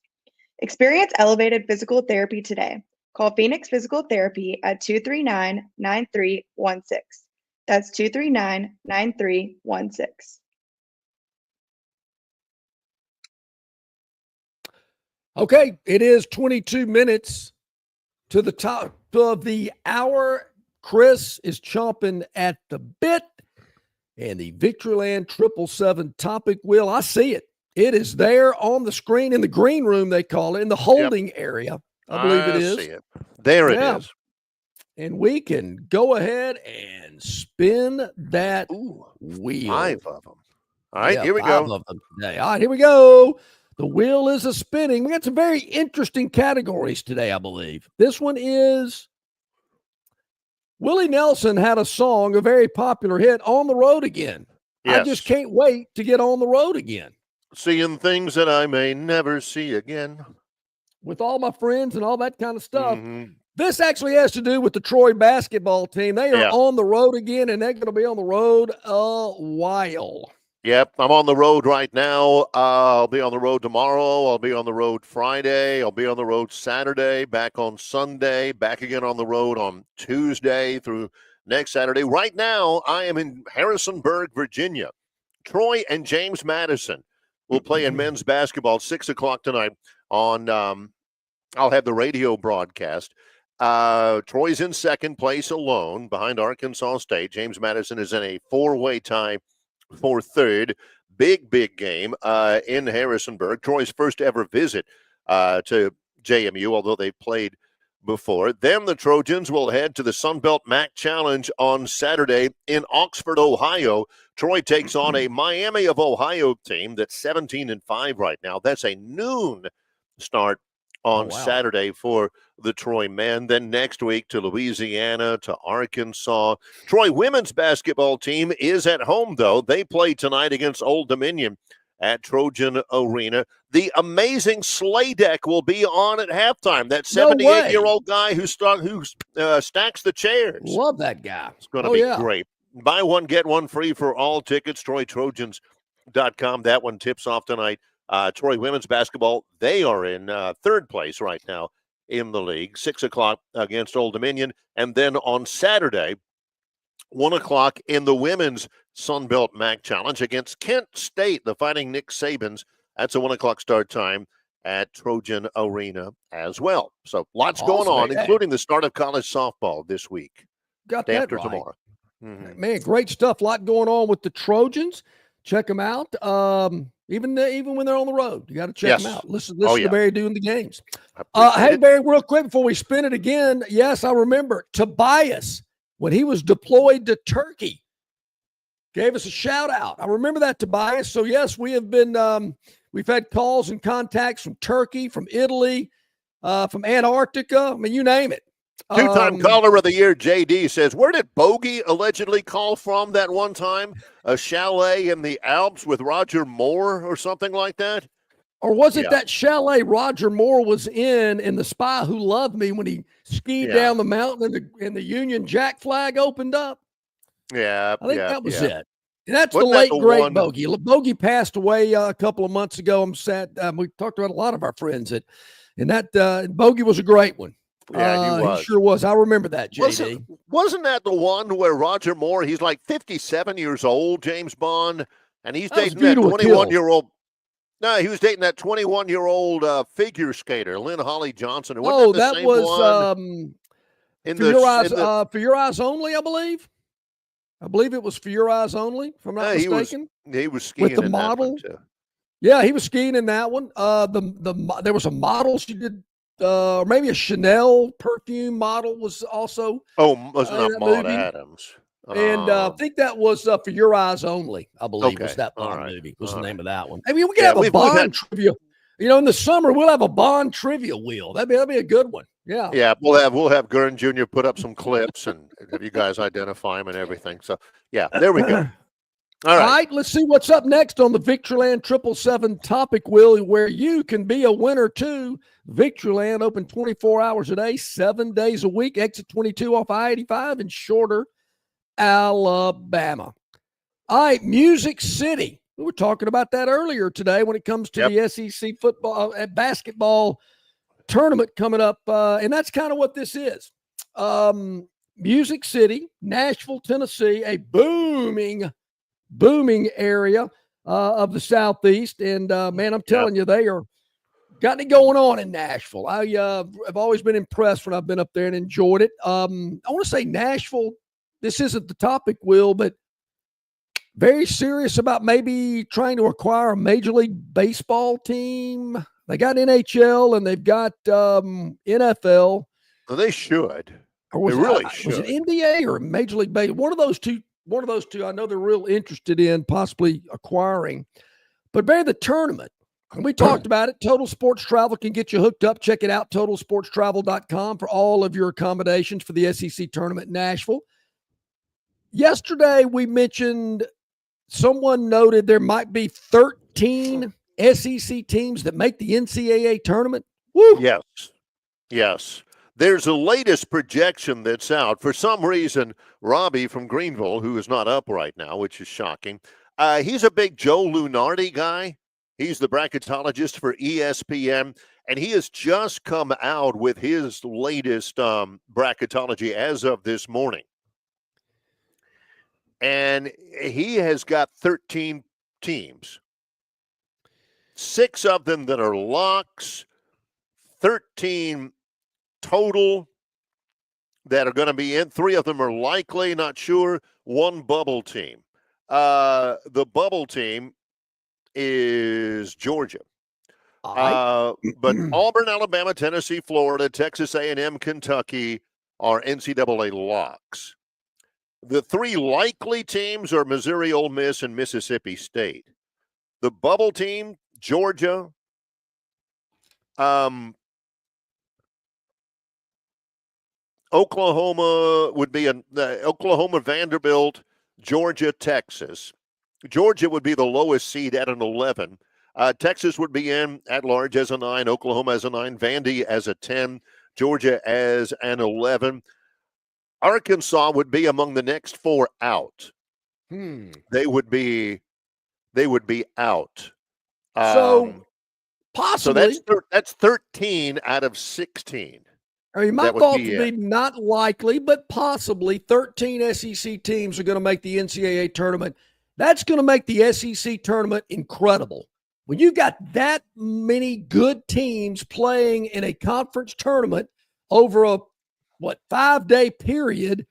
Experience elevated physical therapy today. Call Phoenix Physical Therapy at 239-9316. That's 239-9316. Okay, it is 22 minutes to the top of the hour. Chris is chomping at the bit, and the Victoryland 777 topic wheel, I see it. It is there on the screen in the green room, they call it, in the holding area. I believe it is. See it. There it is. And we can go ahead and spin that wheel. 5 of them. All right, here we 5 go. of them today. All right, here we go. The wheel is a spinning. We got some very interesting categories today, I believe. This one is Willie Nelson had a song, a very popular hit, On the Road Again. Yes. I just can't wait to get on the road again. Seeing things that I may never see again. With all my friends and all that kind of stuff. Mm-hmm. This actually has to do with the Troy basketball team. They are on the road again, and they're going to be on the road a while. Yep, I'm on the road right now. I'll be on the road tomorrow. I'll be on the road Friday. I'll be on the road Saturday, back on Sunday, back again on the road on Tuesday through next Saturday. Right now, I am in Harrisonburg, Virginia. Troy and James Madison will play in men's basketball 6 o'clock tonight on I'll have the radio broadcast. Troy's in second place alone behind Arkansas State. James Madison is in a 4-way tie for third. Big game in Harrisonburg. Troy's first ever visit to JMU, although they've played before. Then the Trojans will head to the Sunbelt MAC Challenge on Saturday in Oxford, Ohio. Troy takes on a Miami of Ohio team that's 17-5 right now. That's a noon start on Saturday for the Troy men. Then next week to Louisiana, to Arkansas. Troy women's basketball team is at home, though. They play tonight against Old Dominion at Trojan Arena. The amazing Sleigh Deck will be on at halftime. That 78-year-old guy who stacks the chairs. Love that guy. It's going to be great. Buy one, get one free for all tickets. TroyTrojans.com. That one tips off tonight. Troy women's basketball, they are in third place right now in the league. 6 o'clock against Old Dominion. And then on Saturday, 1 o'clock in the women's Sunbelt MAC Challenge against Kent State, the Fighting Nick Sabans. That's a 1 o'clock start time at Trojan Arena as well. So lots going on, including the start of college softball this week. Got day that after right. tomorrow. Mm-hmm. Man, great stuff. A lot going on with the Trojans. Check them out. Even when they're on the road, you got to check them out. Listen to Barry doing the games. Hey, Barry, real quick before we spin it again. Yes, I remember Tobias when he was deployed to Turkey gave us a shout out. I remember that, Tobias. So yes, we have been we've had calls and contacts from Turkey, from Italy, from Antarctica. I mean, you name it. Two-time caller of the year, JD, says, where did Bogey allegedly call from that one time? A chalet in the Alps with Roger Moore or something like that? Or was it that chalet Roger Moore was in The Spy Who Loved Me when he skied down the mountain and the Union Jack flag opened up? Yeah. I think that was it. And that's Wasn't the late, that the great one? Bogey. Bogey passed away a couple of months ago. I'm sad. We talked about a lot of our friends. And that Bogey was a great one. Yeah, he was. He sure was. I remember that, JD. Wasn't that the one where Roger Moore, he's like 57 years old, James Bond, and he's dating that 21-year-old. No, he was dating that 21-year-old figure skater, Lynn Holly Johnson. That was In For your eyes only, I believe. I believe it was for your eyes only, if I'm not mistaken. He was skiing with the in model. that one too. Yeah, he was skiing in that one. There was a model she did, maybe a Chanel perfume model was also. Was not that Maud movie. Adams. And I think that was For Your Eyes Only, I believe, was Okay. that All Bond right. movie, was All the right. name of that one. I mean, we could Yeah, have a we've Bond had- trivia. In the summer, we'll have a Bond trivia wheel. That'd be a good one. Yeah. Yeah, we'll have Gurn Jr. put up some clips and have you guys identify them and everything. So yeah, there we go. All right. Let's see what's up next on the Victoryland 777 topic wheel, where you can be a winner too. Victoryland open 24 hours a day, 7 days a week, exit 22 off I-85 in Shorter, Alabama. All right, Music City. We were talking about that earlier today when it comes to the SEC football basketball tournament coming up, and that's kind of what this is. Music City, Nashville, Tennessee, a booming area of the Southeast, and man, I'm telling you, they are got it going on in Nashville. I've always been impressed when I've been up there and enjoyed it. I want to say Nashville. This isn't the topic, Will, but very serious about maybe trying to acquire a Major League Baseball team. They got NHL and they've got NFL. Well, they should. Or they really should. Was it NBA or Major League Baseball? One of those two, I know they're real interested in possibly acquiring. But Barry, the tournament, and we talked about it. Total Sports Travel can get you hooked up. Check it out, totalsportstravel.com, for all of your accommodations for the SEC tournament in Nashville. Yesterday, we mentioned someone noted there might be 13 SEC teams that make the NCAA tournament. Woo! Yes. There's a latest projection that's out. For some reason, Robbie from Greenville, who is not up right now, which is shocking, he's a big Joe Lunardi guy. He's the bracketologist for ESPN, and he has just come out with his latest bracketology as of this morning. And he has got 13 teams, 6 of them that are locks, 13 total that are going to be in. 3 of them are likely, not sure. 1 bubble team. The bubble team is Georgia. But Auburn, Alabama, Tennessee, Florida, Texas A&M, Kentucky are NCAA locks. The 3 likely teams are Missouri, Ole Miss, and Mississippi State. The bubble team, Georgia, Oklahoma would be Oklahoma, Vanderbilt, Georgia, Texas. Georgia would be the lowest seed at an 11. Texas would be in at large as a 9, Oklahoma as a 9, Vandy as a 10, Georgia as an 11. Arkansas would be among the next 4 out. They would be out. So possibly. So that's 13 out of 16. I mean, my thought would be not likely, but possibly 13 SEC teams are going to make the NCAA tournament. That's going to make the SEC tournament incredible. When you've got that many good teams playing in a conference tournament over a 5-day period,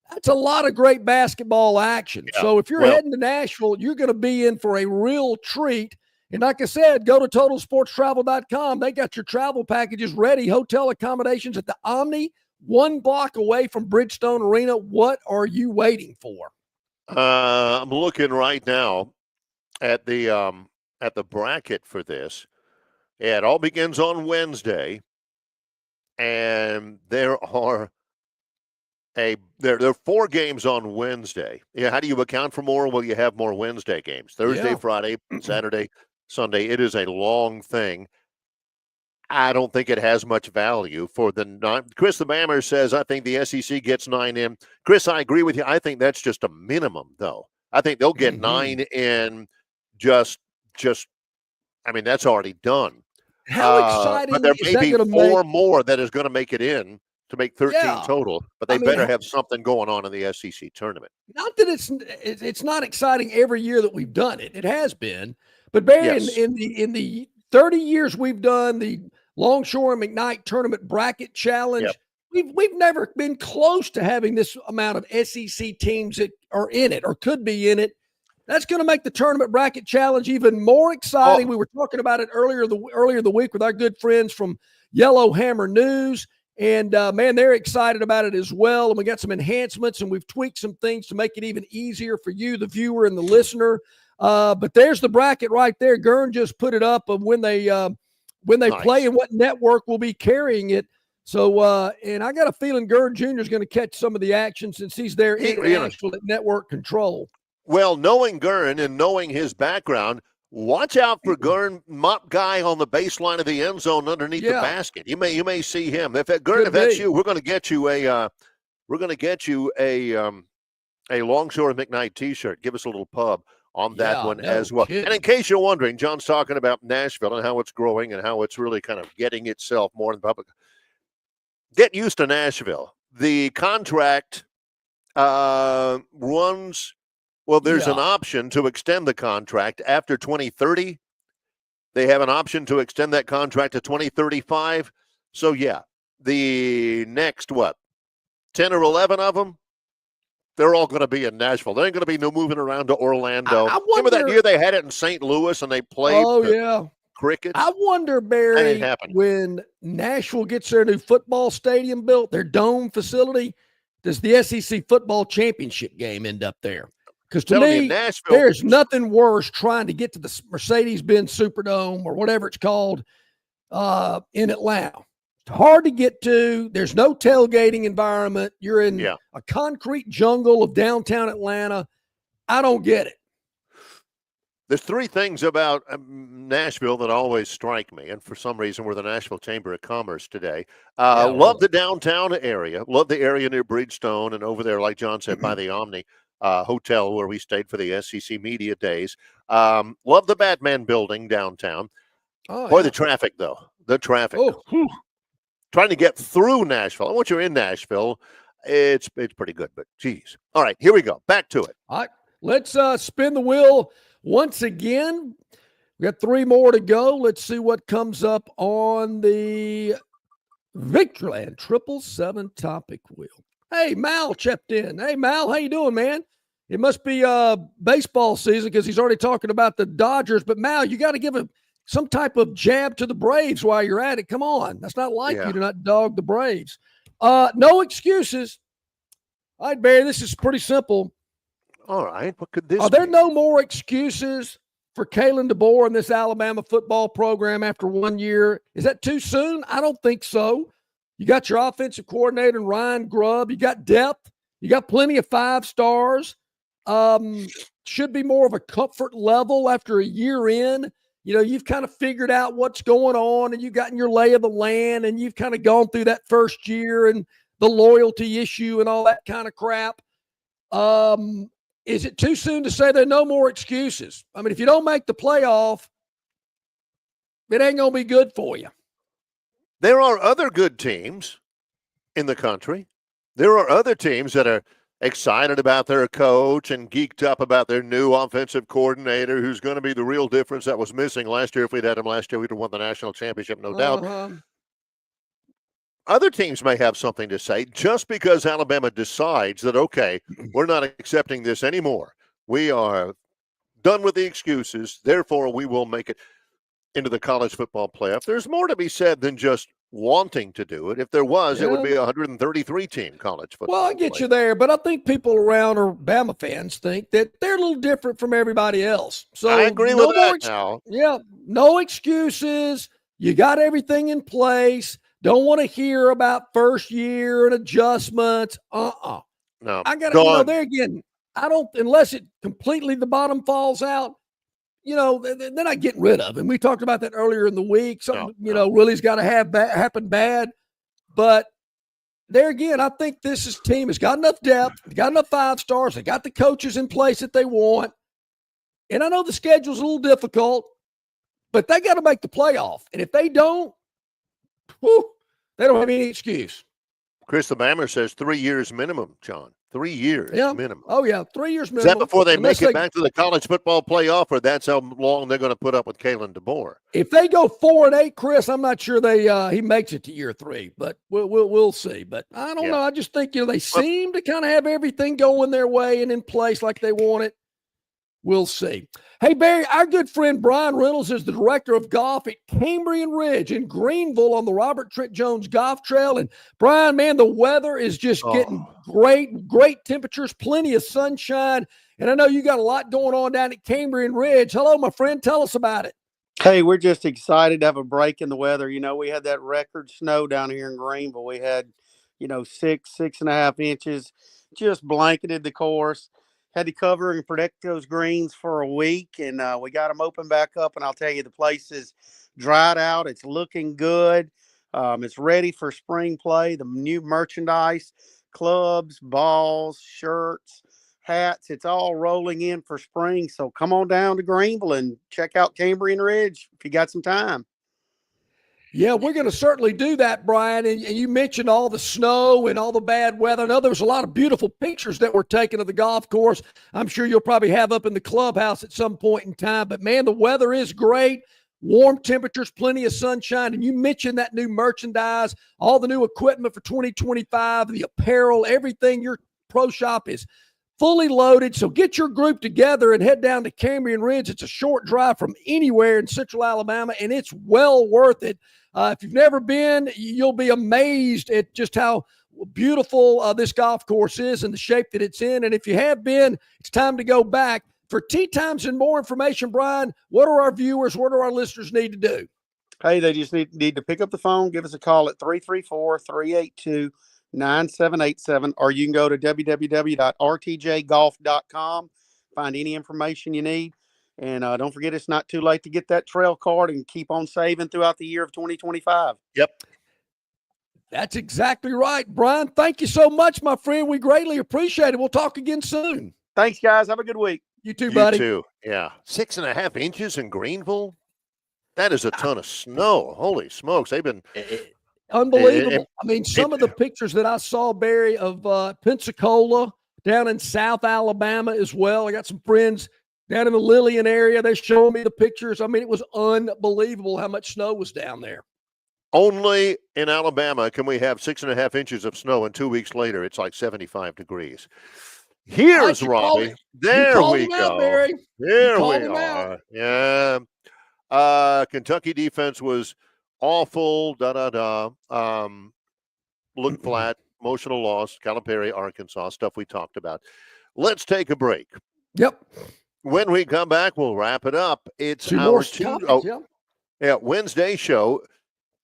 that's a lot of great basketball action. Yeah. So if you're heading to Nashville, you're going to be in for a real treat. And like I said, go to totalsportstravel.com. They got your travel packages ready, hotel accommodations at the Omni, 1 block away from Bridgestone Arena. What are you waiting for? I'm looking right now at the bracket for this. Yeah, it all begins on Wednesday. And there are 4 games on Wednesday. Yeah, how do you account for more? Well, you have more Wednesday games. Thursday, Friday, Saturday, Sunday. It is a long thing. I don't think it has much value for the 9. Chris the Bammer says, I think the SEC gets 9 in. Chris, I agree with you. I think that's just a minimum, though. I think they'll get 9 in just I mean, that's already done. How exciting but there is may that be 4 more that is going to make it in to make 13 total, but they better have something going on in the SEC tournament. Not that it's not exciting every year that we've done it. It has been. But Barry, in the 30 years we've done the Longshore and McKnight Tournament Bracket Challenge, we've never been close to having this amount of SEC teams that are in it or could be in it. That's going to make the tournament bracket challenge even more exciting. We were talking about it earlier the week with our good friends from Yellowhammer News, and man, they're excited about it as well. And we got some enhancements, and we've tweaked some things to make it even easier for you, the viewer and the listener. But there's the bracket right there. Gurn just put it up of when they play and what network will be carrying it. So, and I got a feeling Gurn Jr. is going to catch some of the action since he's there in actual network control. Well, knowing Gurn and knowing his background, watch out for Gurn, mop guy on the baseline of the end zone underneath the basket. You may see him. If that's you, we're going to get you a Longshore McKnight T-shirt. Give us a little pub on that one as well. Kidding. And in case you're wondering, John's talking about Nashville and how it's growing and how it's really kind of getting itself more in the public. Get used to Nashville. The contract runs. Well, there's an option to extend the contract after 2030. They have an option to extend that contract to 2035. So, the next, 10 or 11 of them, they're all going to be in Nashville. There ain't going to be no moving around to Orlando. Remember that year they had it in St. Louis and they played Crickets? I wonder, Barry, when Nashville gets their new football stadium built, their dome facility, does the SEC football championship game end up there? Because to me, there's nothing worse trying to get to the Mercedes-Benz Superdome or whatever it's called in Atlanta. It's hard to get to. There's no tailgating environment. You're in a concrete jungle of downtown Atlanta. I don't get it. There's three things about Nashville that always strike me, and for some reason we're the Nashville Chamber of Commerce today. Love the downtown area. Love the area near Bridgestone and over there, like John said, by the Omni hotel where we stayed for the SEC Media Days. Love the Batman building downtown. The traffic, though. The traffic. Trying to get through Nashville. And once you're in Nashville, it's pretty good. But, geez. All right, here we go. Back to it. All right, let's spin the wheel once again. We got three more to go. Let's see what comes up on the Victoryland 777 topic wheel. Hey, Mal checked in. Hey, Mal, how you doing, man? It must be baseball season because he's already talking about the Dodgers. But, Mal, you got to give some type of jab to the Braves while you're at it. Come on. That's not like you to not dog the Braves. No excuses. All right, Barry, this is pretty simple. All right. What could this Are there no more excuses for Kalen DeBoer and this Alabama football program after 1 year? Is that too soon? I don't think so. You got your offensive coordinator, Ryan Grubb. You got depth. You got plenty of 5 stars. Should be more of a comfort level after a year in. You know, you've kind of figured out what's going on and you've gotten your lay of the land and you've kind of gone through that first year and the loyalty issue and all that kind of crap. Is it too soon to say there are no more excuses? I mean, if you don't make the playoff, it ain't going to be good for you. There are other good teams in the country. There are other teams that are excited about their coach and geeked up about their new offensive coordinator who's going to be the real difference that was missing last year. If we'd had him last year, we'd have won the national championship, no doubt. Other teams may have something to say just because Alabama decides that, okay, we're not accepting this anymore. We are done with the excuses. Therefore, we will make it into the college football playoff. There's more to be said than just wanting to do it. If there was, it would be a 133-team college football. Well, I get you there, but I think people around or Bama fans think that they're a little different from everybody else. So I agree with that now. Yeah, no excuses. You got everything in place. Don't want to hear about first year and adjustments. No, I got to, there again, I don't, unless it completely the bottom falls out, they're not getting rid of him. We talked about that earlier in the week. Something, really's got to happen bad. But there again, I think this team has got enough depth, got enough 5 stars, they got the coaches in place that they want. And I know the schedule's a little difficult, but they got to make the playoff. And if they don't, they don't have any excuse. Chris the Bammer says 3 years minimum, John. 3 years Yeah. minimum. Oh, yeah. 3 years Is minimum. that before they Unless make it back to the college football playoff, or that's how long they're going to put up with Kalen DeBoer? If they go 4-8, Chris, I'm not sure he makes it to year 3, but we'll see. But I don't know. I just think they seem to kind of have everything going their way and in place like they want it. We'll see. Hey, Barry, our good friend Brian Reynolds is the director of golf at Cambrian Ridge in Greenville on the Robert Trent Jones Golf Trail. And Brian, man, the weather is just getting great temperatures, plenty of sunshine. And I know you got a lot going on down at Cambrian Ridge. Hello, my friend. Tell us about it. Hey, we're just excited to have a break in the weather. We had that record snow down here in Greenville. We had, 6.5 inches, just blanketed the course. Had to cover and protect those greens for a week, and we got them open back up. And I'll tell you, the place is dried out. It's looking good. It's ready for spring play. The new merchandise, clubs, balls, shirts, hats, it's all rolling in for spring. So come on down to Greenville and check out Cambrian Ridge if you got some time. Yeah, we're going to certainly do that, Brian. And you mentioned all the snow and all the bad weather. I know there was a lot of beautiful pictures that were taken of the golf course. I'm sure you'll probably have up in the clubhouse at some point in time. But, man, the weather is great. Warm temperatures, plenty of sunshine. And you mentioned that new merchandise, all the new equipment for 2025, the apparel, everything. Your pro shop is fully loaded. So get your group together and head down to Cambrian Ridge. It's a short drive from anywhere in central Alabama, and it's well worth it. If you've never been, you'll be amazed at just how beautiful this golf course is and the shape that it's in. And if you have been, it's time to go back. For tee times and more information, Brian, what do our viewers, what do our listeners need to do? Hey, they just need to pick up the phone, give us a call at 334-382-9787, or you can go to www.rtjgolf.com, find any information you need. And don't forget, it's not too late to get that trail card and keep on saving throughout the year of 2025. Yep. That's exactly right. Brian, thank you so much, my friend. We greatly appreciate it. We'll talk again soon. Thanks, guys. Have a good week. You too, buddy. You too. Yeah. 6.5 inches in Greenville. That is a ton of snow. Holy smokes. They've been unbelievable. I mean, some of the pictures that I saw, Barry, of Pensacola down in South Alabama as well. I got some friends down in the Lillian area. They're showing me the pictures. I mean, it was unbelievable how much snow was down there. Only in Alabama can we have 6.5 inches of snow, and 2 weeks later, it's like 75 degrees. Here's Robbie. There we go. There we are. Yeah. Kentucky defense was awful. Looked flat. Emotional loss. Calipari, Arkansas. Stuff we talked about. Let's take a break. Yep. When we come back, we'll wrap it up. It's our Wednesday show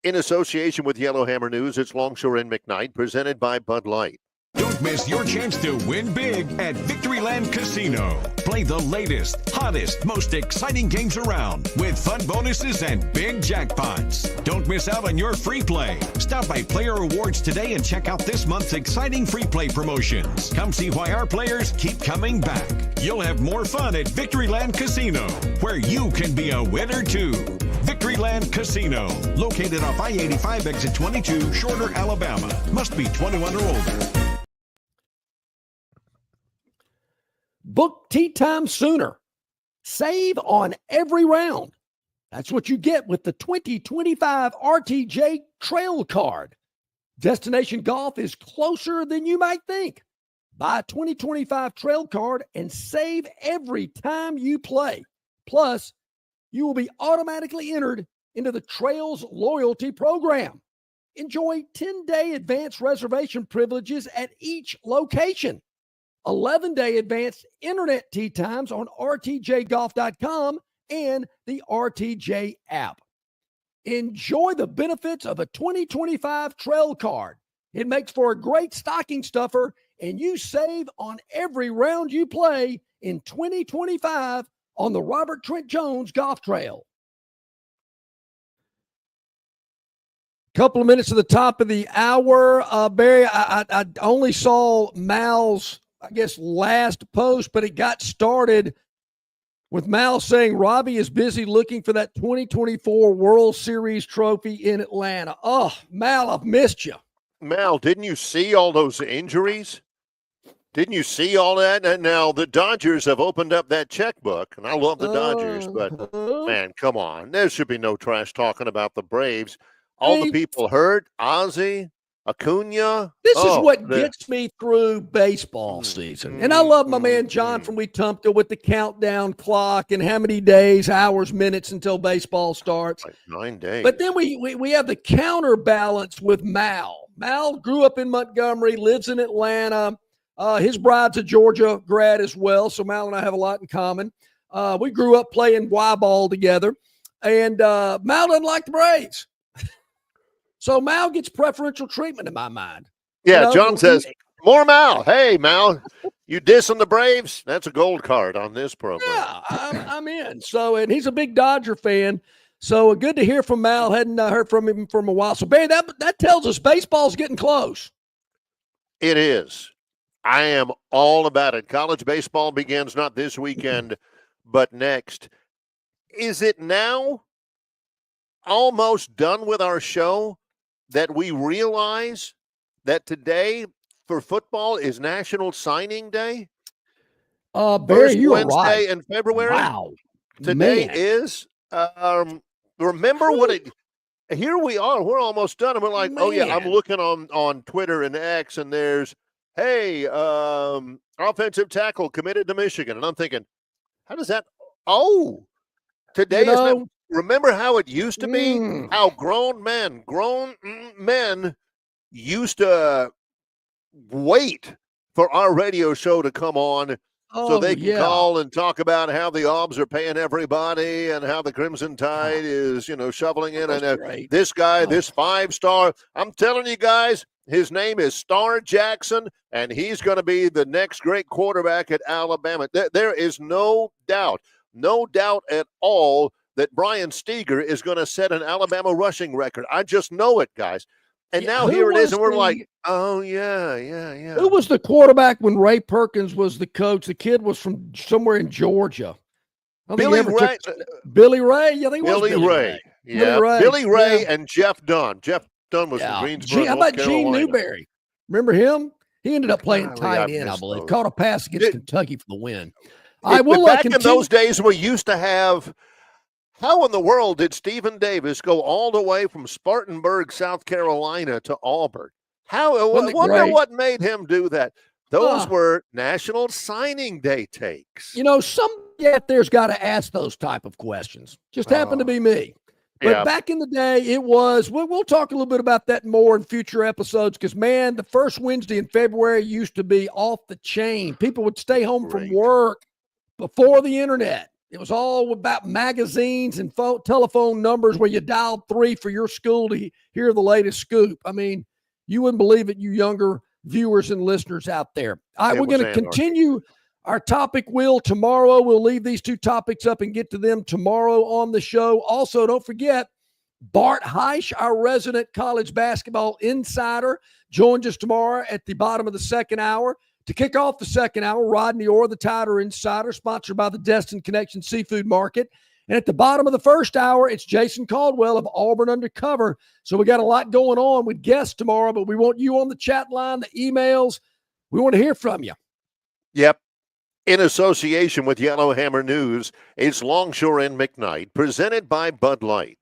in association with Yellowhammer News. It's Longshore and McKnight, presented by Bud Light. Don't miss your chance to win big at Victoryland Casino. Play the latest, hottest, most exciting games around with fun bonuses and big jackpots. Don't miss out on your free play. Stop by Player Rewards today and check out this month's exciting free play promotions. Come see why our players keep coming back. You'll have more fun at Victoryland Casino, where you can be a winner too. Victoryland Casino, located off I-85 exit 22, Shorter, Alabama. Must be 21 or older. Book tee time sooner. Save on every round. That's what you get with the 2025 RTJ Trail Card. Destination golf is closer than you might think. Buy a 2025 Trail Card and save every time you play. Plus, you will be automatically entered into the Trails Loyalty Program. Enjoy 10-day advance reservation privileges at each location. 11-day advanced internet tee times on rtjgolf.com and the RTJ app. Enjoy the benefits of a 2025 Trail Card. It makes for a great stocking stuffer, and you save on every round you play in 2025 on the Robert Trent Jones Golf Trail. Couple of minutes to the top of the hour. Barry, I only saw Mal's, I guess, last post, but it got started with Mal saying Robbie is busy looking for that 2024 World Series trophy in Atlanta. Oh, Mal, I've missed you. Mal, didn't you see all those injuries? Didn't you see all that? And now the Dodgers have opened up that checkbook, and I love the Dodgers, but man, come on. There should be no trash talking about the Braves. All the people hurt, Ozzie, Acuna. This is what gets me through baseball season. And I love my man John from Wetumpka with the countdown clock and how many days, hours, minutes until baseball starts. Like 9 days. But then we have the counterbalance with Mal. Mal grew up in Montgomery, lives in Atlanta. His bride's a Georgia grad as well, so Mal and I have a lot in common. We grew up playing Y-ball together, and Mal doesn't like the Braves. So Mal gets preferential treatment in my mind. Yeah, you know, John says, more Mal. Hey, Mal, you dissing the Braves? That's a gold card on this program. Yeah, I'm in. So, and he's a big Dodger fan. So good to hear from Mal. Hadn't heard from him for a while. So, Barry, that tells us baseball's getting close. It is. I am all about it. College baseball begins not this weekend, but next. Is it now almost done with our show that we realize that today for football is National Signing Day? Barry, you are Wednesday right. in February. Wow. Today Man. is, remember what it, here we are, we're almost done. And we're like, oh yeah, I'm looking on Twitter and X and there's, hey, offensive tackle committed to Michigan. And I'm thinking, how does that, today is not, remember how it used to be? How grown men used to wait for our radio show to come on so they can call and talk about how the Aubs are paying everybody and how the Crimson Tide is, shoveling in. And this guy, this 5-star, I'm telling you guys, his name is Star Jackson, and he's going to be the next great quarterback at Alabama. There is no doubt at all that Brian Steger is going to set an Alabama rushing record. I just know it, guys. And now here it is, and we're like, oh, yeah. Who was the quarterback when Ray Perkins was the coach? The kid was from somewhere in Georgia. Billy Ray. Billy Ray? Yeah, I think it was Billy Ray. Yeah. Billy Ray and Jeff Dunn. Jeff Dunn was from Greensboro, how about Gene Newberry? Remember him? He ended up playing tight end, I believe. Caught a pass against Kentucky for the win. Back in those days, we used to have – how in the world did Stephen Davis go all the way from Spartanburg, South Carolina to Auburn? I wonder what made him do that. Those were National Signing Day takes. Somebody out there's got to ask those type of questions. Just happened to be me. But back in the day, it was, we'll talk a little bit about that more in future episodes because, man, the first Wednesday in February used to be off the chain. People would stay home from work before the internet. It was all about magazines and telephone numbers where you dialed 3 for your school to hear the latest scoop. I mean, you wouldn't believe it, you younger viewers and listeners out there. All right, we're going to continue our topic wheel tomorrow. We'll leave these two topics up and get to them tomorrow on the show. Also, don't forget, Bart Heisch, our resident college basketball insider, joins us tomorrow at the bottom of the second hour. To kick off the second hour, Rodney Orr, the Tider Insider, sponsored by the Destin Connection Seafood Market. And at the bottom of the first hour, it's Jason Caldwell of Auburn Undercover. So we got a lot going on with guests tomorrow, but we want you on the chat line, the emails. We want to hear from you. Yep. In association with Yellowhammer News, it's Longshore and McKnight, presented by Bud Light.